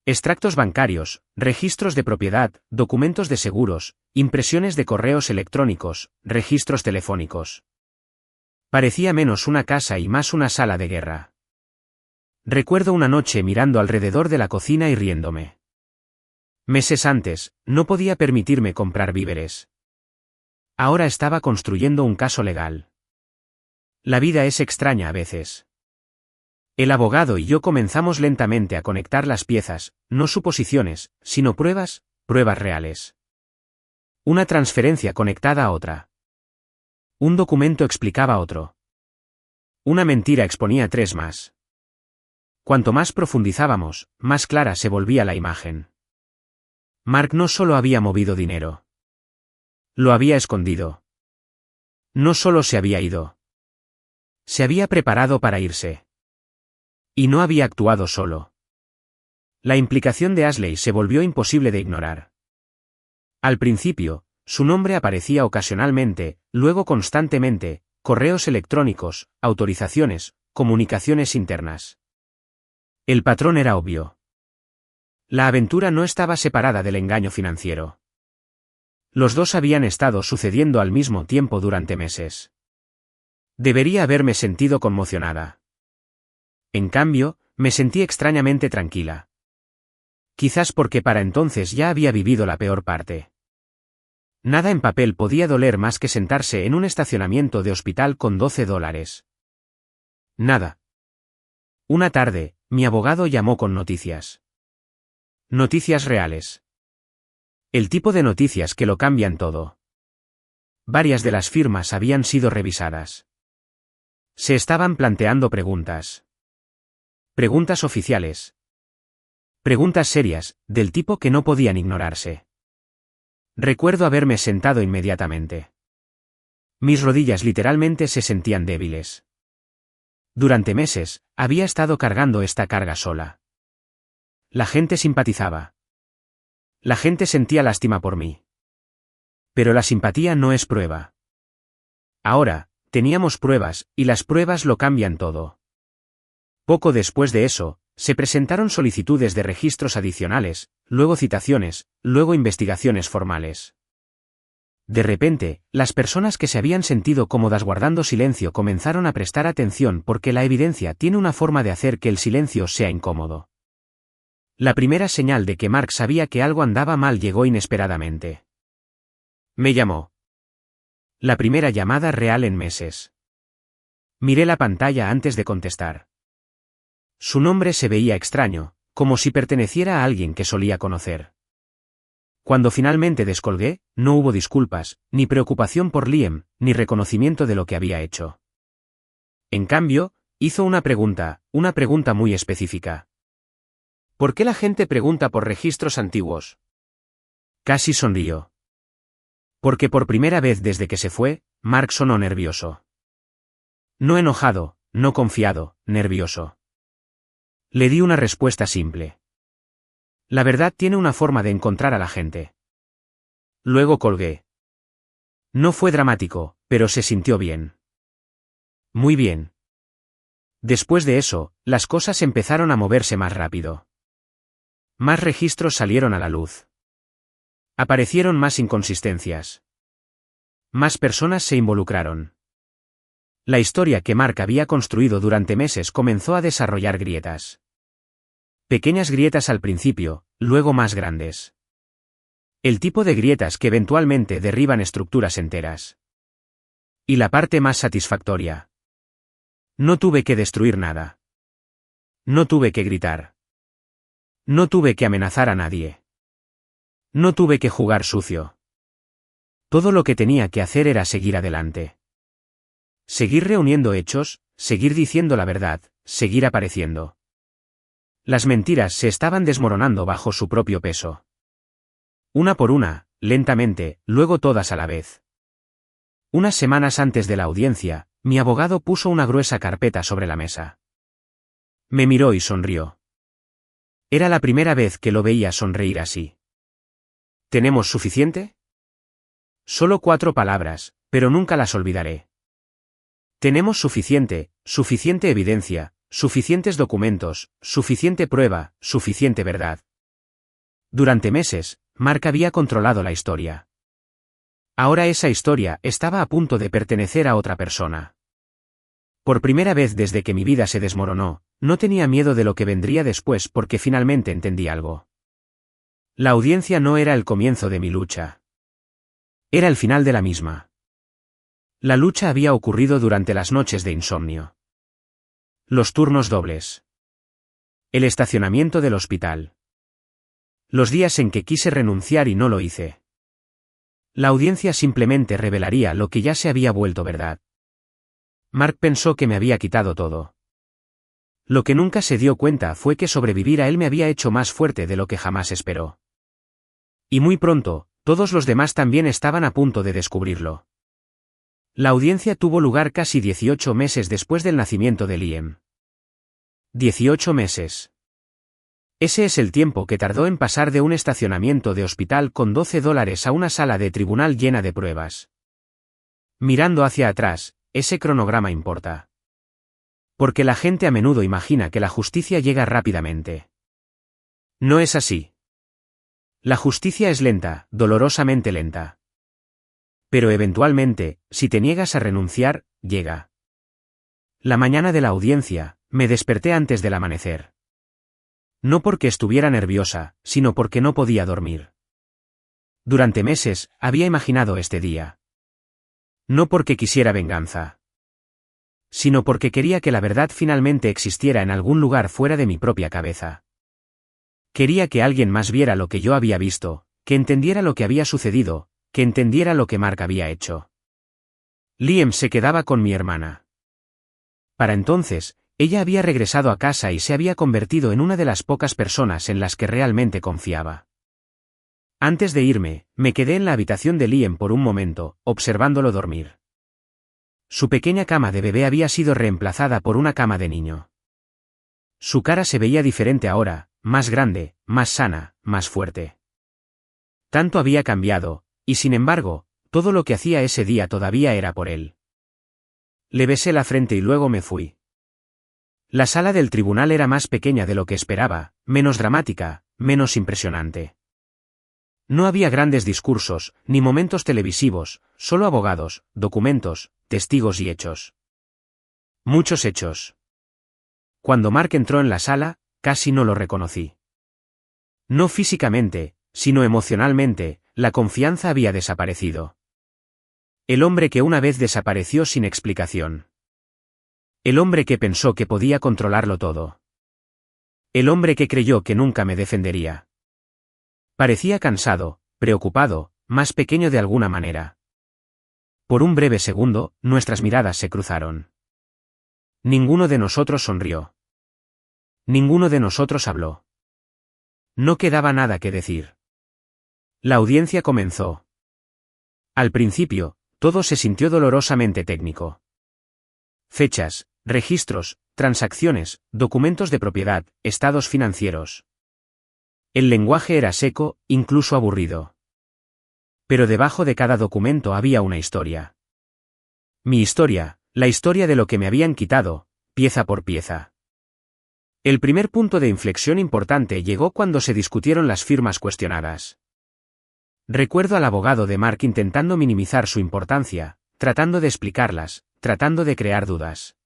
Extractos bancarios, registros de propiedad, documentos de seguros, impresiones de correos electrónicos, registros telefónicos. Parecía menos una casa y más una sala de guerra. Recuerdo una noche mirando alrededor de la cocina y riéndome. Meses antes, no podía permitirme comprar víveres. Ahora estaba construyendo un caso legal. La vida es extraña a veces. El abogado y yo comenzamos lentamente a conectar las piezas, no suposiciones, sino pruebas reales. Una transferencia conectada a otra. Un documento explicaba otro. Una mentira exponía 3 más. Cuanto más profundizábamos, más clara se volvía la imagen. Mark no solo había movido dinero. Lo había escondido. No solo se había ido. Se había preparado para irse. Y no había actuado solo. La implicación de Ashley se volvió imposible de ignorar. Al principio, su nombre aparecía ocasionalmente, luego constantemente, correos electrónicos, autorizaciones, comunicaciones internas. El patrón era obvio. La aventura no estaba separada del engaño financiero. Los dos habían estado sucediendo al mismo tiempo durante meses. Debería haberme sentido conmocionada. En cambio, Me sentí extrañamente tranquila. Quizás porque para entonces ya había vivido la peor parte. Nada en papel podía doler más que sentarse en un estacionamiento de hospital con $12. Nada. Una tarde, mi abogado llamó con noticias. Noticias reales. El tipo de noticias que lo cambian todo. Varias de las firmas habían sido revisadas. Se estaban planteando preguntas. Preguntas oficiales. Preguntas serias, del tipo que no podían ignorarse. Recuerdo haberme sentado inmediatamente. Mis rodillas literalmente se sentían débiles. Durante meses, había estado cargando esta carga sola. La gente simpatizaba. La gente sentía lástima por mí. Pero la simpatía no es prueba. Ahora, teníamos pruebas, y las pruebas lo cambian todo. Poco después de eso, se presentaron solicitudes de registros adicionales, luego citaciones, luego investigaciones formales. De repente, las personas que se habían sentido cómodas guardando silencio comenzaron a prestar atención porque la evidencia tiene una forma de hacer que el silencio sea incómodo. La primera señal de que Mark sabía que algo andaba mal llegó inesperadamente. Me llamó. La primera llamada real en meses. Miré la pantalla antes de contestar. Su nombre se veía extraño, como si perteneciera a alguien que solía conocer. Cuando finalmente descolgué, no hubo disculpas, ni preocupación por Liam, ni reconocimiento de lo que había hecho. En cambio, hizo una pregunta muy específica. ¿Por qué la gente pregunta por registros antiguos? Casi sonrió. Porque por primera vez desde que se fue, Mark sonó nervioso. No enojado, no confiado, nervioso. Le di una respuesta simple. La verdad tiene una forma de encontrar a la gente. Luego colgué. No fue dramático, pero se sintió bien. Muy bien. Después de eso, las cosas empezaron a moverse más rápido. Más registros salieron a la luz. Aparecieron más inconsistencias. Más personas se involucraron. La historia que Mark había construido durante meses comenzó a desarrollar grietas. Pequeñas grietas al principio, luego más grandes. El tipo de grietas que eventualmente derriban estructuras enteras. Y la parte más satisfactoria. No tuve que destruir nada. No tuve que gritar. No tuve que amenazar a nadie. No tuve que jugar sucio. Todo lo que tenía que hacer era seguir adelante. Seguir reuniendo hechos, seguir diciendo la verdad, seguir apareciendo. Las mentiras se estaban desmoronando bajo su propio peso. Una por una, lentamente, luego todas a la vez. Unas semanas antes de la audiencia, mi abogado puso una gruesa carpeta sobre la mesa. Me miró y sonrió. Era la primera vez que lo veía sonreír así. ¿Tenemos suficiente? Solo 4 palabras, pero nunca las olvidaré. Tenemos suficiente evidencia, suficientes documentos, suficiente prueba, suficiente verdad. Durante meses, Mark había controlado la historia. Ahora esa historia estaba a punto de pertenecer a otra persona. Por primera vez desde que mi vida se desmoronó, no tenía miedo de lo que vendría después porque finalmente entendí algo. La audiencia no era el comienzo de mi lucha. Era el final de la misma. La lucha había ocurrido durante las noches de insomnio. Los turnos dobles. El estacionamiento del hospital. Los días en que quise renunciar y no lo hice. La audiencia simplemente revelaría lo que ya se había vuelto verdad. Mark pensó que me había quitado todo. Lo que nunca se dio cuenta fue que sobrevivir a él me había hecho más fuerte de lo que jamás esperó. Y muy pronto, todos los demás también estaban a punto de descubrirlo. La audiencia tuvo lugar casi 18 meses después del nacimiento de Liam. 18 meses. Ese es el tiempo que tardó en pasar de un estacionamiento de hospital con $12 a una sala de tribunal llena de pruebas. Mirando hacia atrás, ese cronograma importa. Porque la gente a menudo imagina que la justicia llega rápidamente. No es así. La justicia es lenta, dolorosamente lenta. Pero eventualmente, si te niegas a renunciar, llega. La mañana de la audiencia, me desperté antes del amanecer. No porque estuviera nerviosa, sino porque no podía dormir. Durante meses, había imaginado este día. No porque quisiera venganza, sino porque quería que la verdad finalmente existiera en algún lugar fuera de mi propia cabeza. Quería que alguien más viera lo que yo había visto, que entendiera lo que había sucedido, que entendiera lo que Mark había hecho. Liam se quedaba con mi hermana. Para entonces, ella había regresado a casa y se había convertido en una de las pocas personas en las que realmente confiaba. Antes de irme, me quedé en la habitación de Liam por un momento, observándolo dormir. Su pequeña cama de bebé había sido reemplazada por una cama de niño. Su cara se veía diferente ahora, más grande, más sana, más fuerte. Tanto había cambiado, y sin embargo, todo lo que hacía ese día todavía era por él. Le besé la frente y luego me fui. La sala del tribunal era más pequeña de lo que esperaba, menos dramática, menos impresionante. No había grandes discursos, ni momentos televisivos, solo abogados, documentos, testigos y hechos. Muchos hechos. Cuando Mark entró en la sala, casi no lo reconocí. No físicamente, sino emocionalmente, la confianza había desaparecido. El hombre que una vez desapareció sin explicación. El hombre que pensó que podía controlarlo todo. El hombre que creyó que nunca me defendería. Parecía cansado, preocupado, más pequeño de alguna manera. Por un breve segundo, nuestras miradas se cruzaron. Ninguno de nosotros sonrió. Ninguno de nosotros habló. No quedaba nada que decir. La audiencia comenzó. Al principio, todo se sintió dolorosamente técnico. Fechas, registros, transacciones, documentos de propiedad, estados financieros. El lenguaje era seco, incluso aburrido. Pero debajo de cada documento había una historia. Mi historia, la historia de lo que me habían quitado, pieza por pieza. El primer punto de inflexión importante llegó cuando se discutieron las firmas cuestionadas. Recuerdo al abogado de Mark intentando minimizar su importancia, tratando de explicarlas, tratando de crear dudas.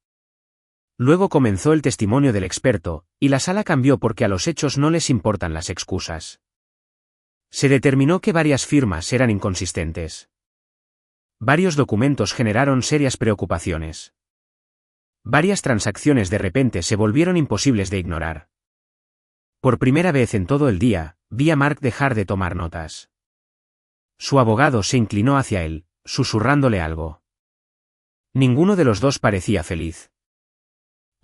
Luego comenzó el testimonio del experto, y la sala cambió porque a los hechos no les importan las excusas. Se determinó que varias firmas eran inconsistentes. Varios documentos generaron serias preocupaciones. Varias transacciones de repente se volvieron imposibles de ignorar. Por primera vez en todo el día, vi a Mark dejar de tomar notas. Su abogado se inclinó hacia él, susurrándole algo. Ninguno de los dos parecía feliz.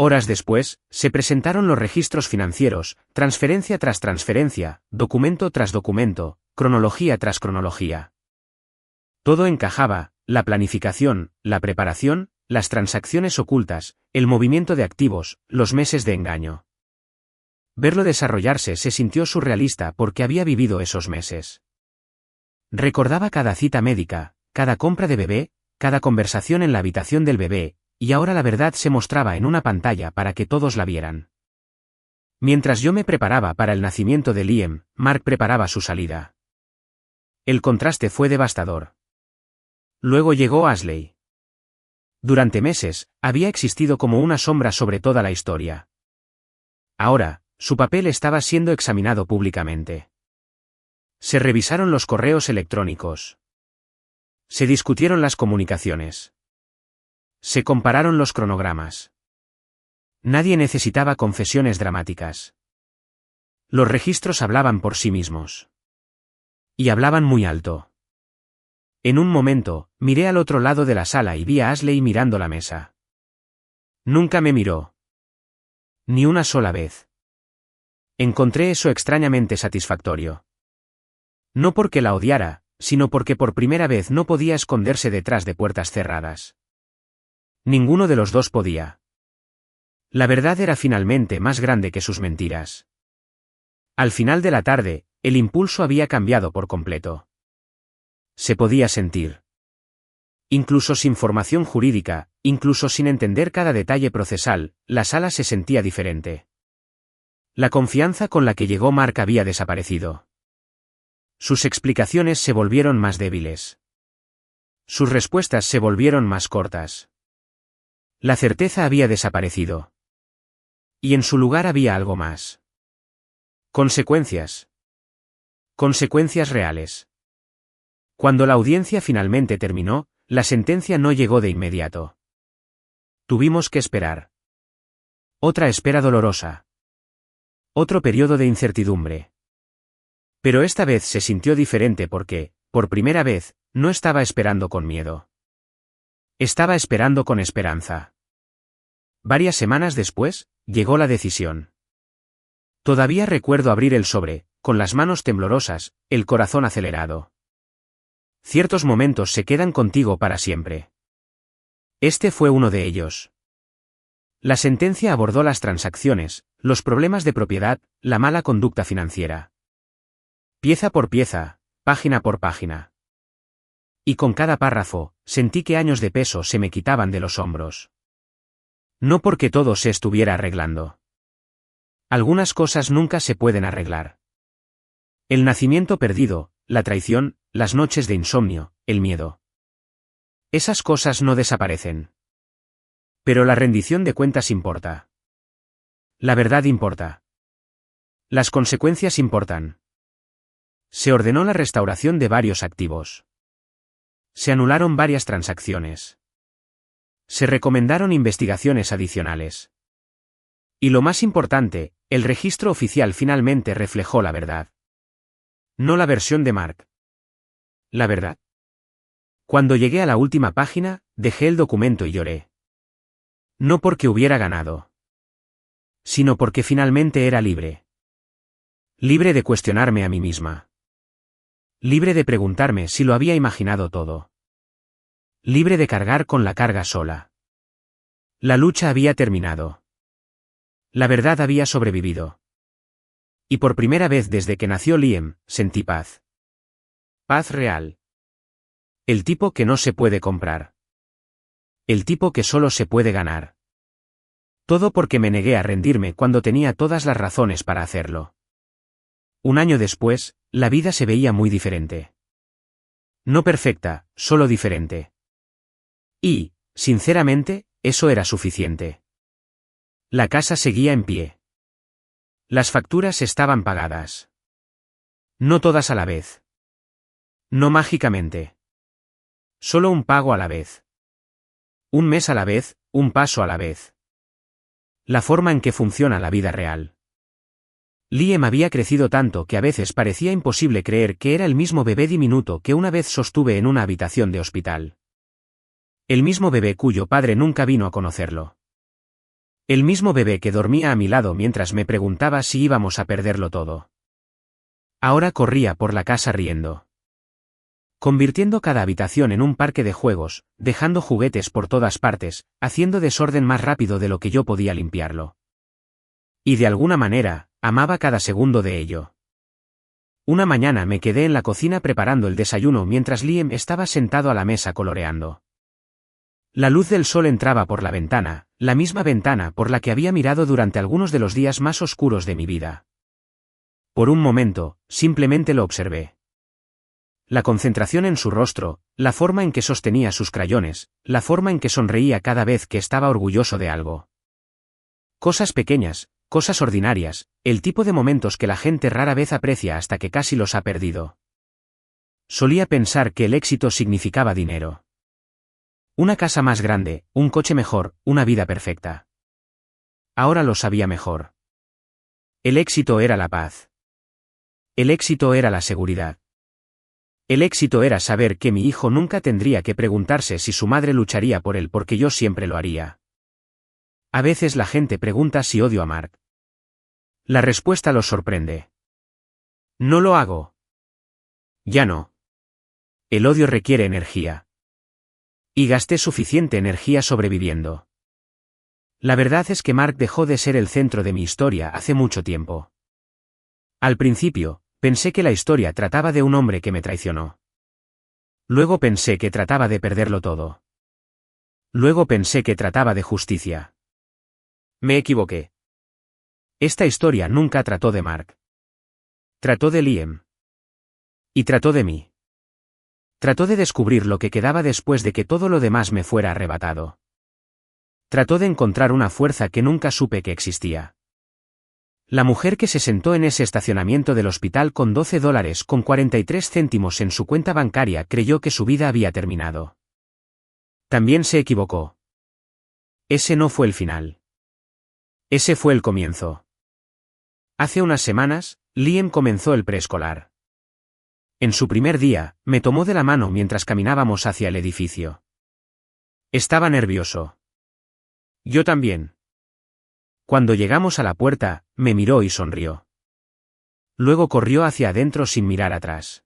Horas después, se presentaron los registros financieros, transferencia tras transferencia, documento tras documento, cronología tras cronología. Todo encajaba, la planificación, la preparación, las transacciones ocultas, el movimiento de activos, los meses de engaño. Verlo desarrollarse se sintió surrealista porque había vivido esos meses. Recordaba cada cita médica, cada compra de bebé, cada conversación en la habitación del bebé, y ahora la verdad se mostraba en una pantalla para que todos la vieran. Mientras yo me preparaba para el nacimiento de Liam, Mark preparaba su salida. El contraste fue devastador. Luego llegó Ashley. Durante meses, había existido como una sombra sobre toda la historia. Ahora, su papel estaba siendo examinado públicamente. Se revisaron los correos electrónicos. Se discutieron las comunicaciones. Se compararon los cronogramas. Nadie necesitaba confesiones dramáticas. Los registros hablaban por sí mismos. Y hablaban muy alto. En un momento, miré al otro lado de la sala y vi a Ashley mirando la mesa. Nunca me miró. Ni una sola vez. Encontré eso extrañamente satisfactorio. No porque la odiara, sino porque por primera vez no podía esconderse detrás de puertas cerradas. Ninguno de los dos podía. La verdad era finalmente más grande que sus mentiras. Al final de la tarde, el impulso había cambiado por completo. Se podía sentir. Incluso sin formación jurídica, incluso sin entender cada detalle procesal, la sala se sentía diferente. La confianza con la que llegó Mark había desaparecido. Sus explicaciones se volvieron más débiles. Sus respuestas se volvieron más cortas. La certeza había desaparecido. Y en su lugar había algo más. Consecuencias. Consecuencias reales. Cuando la audiencia finalmente terminó, la sentencia no llegó de inmediato. Tuvimos que esperar. Otra espera dolorosa. Otro periodo de incertidumbre. Pero esta vez se sintió diferente porque, por primera vez, no estaba esperando con miedo. Estaba esperando con esperanza. Varias semanas después, llegó la decisión. Todavía recuerdo abrir el sobre, con las manos temblorosas, el corazón acelerado. Ciertos momentos se quedan contigo para siempre. Este fue uno de ellos. La sentencia abordó las transacciones, los problemas de propiedad, la mala conducta financiera. Pieza por pieza, página por página. Y con cada párrafo, sentí que años de peso se me quitaban de los hombros. No porque todo se estuviera arreglando. Algunas cosas nunca se pueden arreglar. El nacimiento perdido, la traición, las noches de insomnio, el miedo. Esas cosas no desaparecen. Pero la rendición de cuentas importa. La verdad importa. Las consecuencias importan. Se ordenó la restauración de varios activos. Se anularon varias transacciones. Se recomendaron investigaciones adicionales. Y lo más importante, el registro oficial finalmente reflejó la verdad. No la versión de Mark. La verdad. Cuando llegué a la última página, dejé el documento y lloré. No porque hubiera ganado. Sino porque finalmente era libre. Libre de cuestionarme a mí misma. Libre de preguntarme si lo había imaginado todo. Libre de cargar con la carga sola. La lucha había terminado. La verdad había sobrevivido. Y por primera vez desde que nació Liam, sentí paz. Paz real. El tipo que no se puede comprar. El tipo que solo se puede ganar. Todo porque me negué a rendirme cuando tenía todas las razones para hacerlo. Un año después, la vida se veía muy diferente. No perfecta, solo diferente. Y, sinceramente, eso era suficiente. La casa seguía en pie. Las facturas estaban pagadas. No todas a la vez. No mágicamente. Solo un pago a la vez. Un mes a la vez, un paso a la vez. La forma en que funciona la vida real. Liam había crecido tanto que a veces parecía imposible creer que era el mismo bebé diminuto que una vez sostuve en una habitación de hospital. El mismo bebé cuyo padre nunca vino a conocerlo. El mismo bebé que dormía a mi lado mientras me preguntaba si íbamos a perderlo todo. Ahora corría por la casa riendo. Convirtiendo cada habitación en un parque de juegos, dejando juguetes por todas partes, haciendo desorden más rápido de lo que yo podía limpiarlo. Y de alguna manera, amaba cada segundo de ello. Una mañana me quedé en la cocina preparando el desayuno mientras Liam estaba sentado a la mesa coloreando. La luz del sol entraba por la ventana, la misma ventana por la que había mirado durante algunos de los días más oscuros de mi vida. Por un momento, simplemente lo observé. La concentración en su rostro, la forma en que sostenía sus crayones, la forma en que sonreía cada vez que estaba orgulloso de algo. Cosas pequeñas, cosas ordinarias, el tipo de momentos que la gente rara vez aprecia hasta que casi los ha perdido. Solía pensar que el éxito significaba dinero. Una casa más grande, un coche mejor, una vida perfecta. Ahora lo sabía mejor. El éxito era la paz. El éxito era la seguridad. El éxito era saber que mi hijo nunca tendría que preguntarse si su madre lucharía por él porque yo siempre lo haría. A veces la gente pregunta si odio a Mark. La respuesta los sorprende. No lo hago. Ya no. El odio requiere energía. Y gasté suficiente energía sobreviviendo. La verdad es que Mark dejó de ser el centro de mi historia hace mucho tiempo. Al principio, pensé que la historia trataba de un hombre que me traicionó. Luego pensé que trataba de perderlo todo. Luego pensé que trataba de justicia. Me equivoqué. Esta historia nunca trató de Mark. Trató de Liam. Y trató de mí. Trató de descubrir lo que quedaba después de que todo lo demás me fuera arrebatado. Trató de encontrar una fuerza que nunca supe que existía. La mujer que se sentó en ese estacionamiento del hospital con $12,43 en su cuenta bancaria creyó que su vida había terminado. También se equivocó. Ese no fue el final. Ese fue el comienzo. Hace unas semanas, Liam comenzó el preescolar. En su primer día, me tomó de la mano mientras caminábamos hacia el edificio. Estaba nervioso. Yo también. Cuando llegamos a la puerta, me miró y sonrió. Luego corrió hacia adentro sin mirar atrás.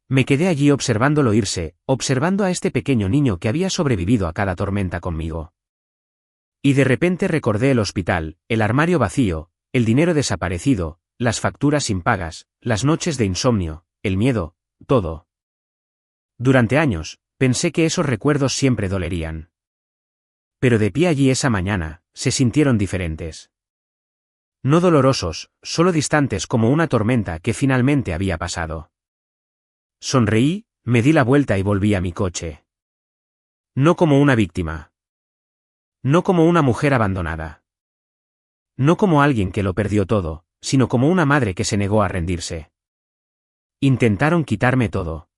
Me quedé allí observándolo irse, observando a este pequeño niño que había sobrevivido a cada tormenta conmigo. Y de repente recordé el hospital, el armario vacío, el dinero desaparecido, las facturas impagas, las noches de insomnio, el miedo, todo. Durante años, pensé que esos recuerdos siempre dolerían. Pero de pie allí esa mañana, se sintieron diferentes. No dolorosos, solo distantes como una tormenta que finalmente había pasado. Sonreí, me di la vuelta y volví a mi coche. No como una víctima. No como una mujer abandonada. No como alguien que lo perdió todo, sino como una madre que se negó a rendirse. Intentaron quitarme todo.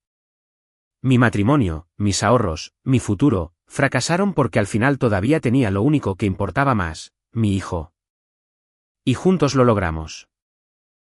Mi matrimonio, mis ahorros, mi futuro, fracasaron porque al final todavía tenía lo único que importaba más, mi hijo. Y juntos lo logramos.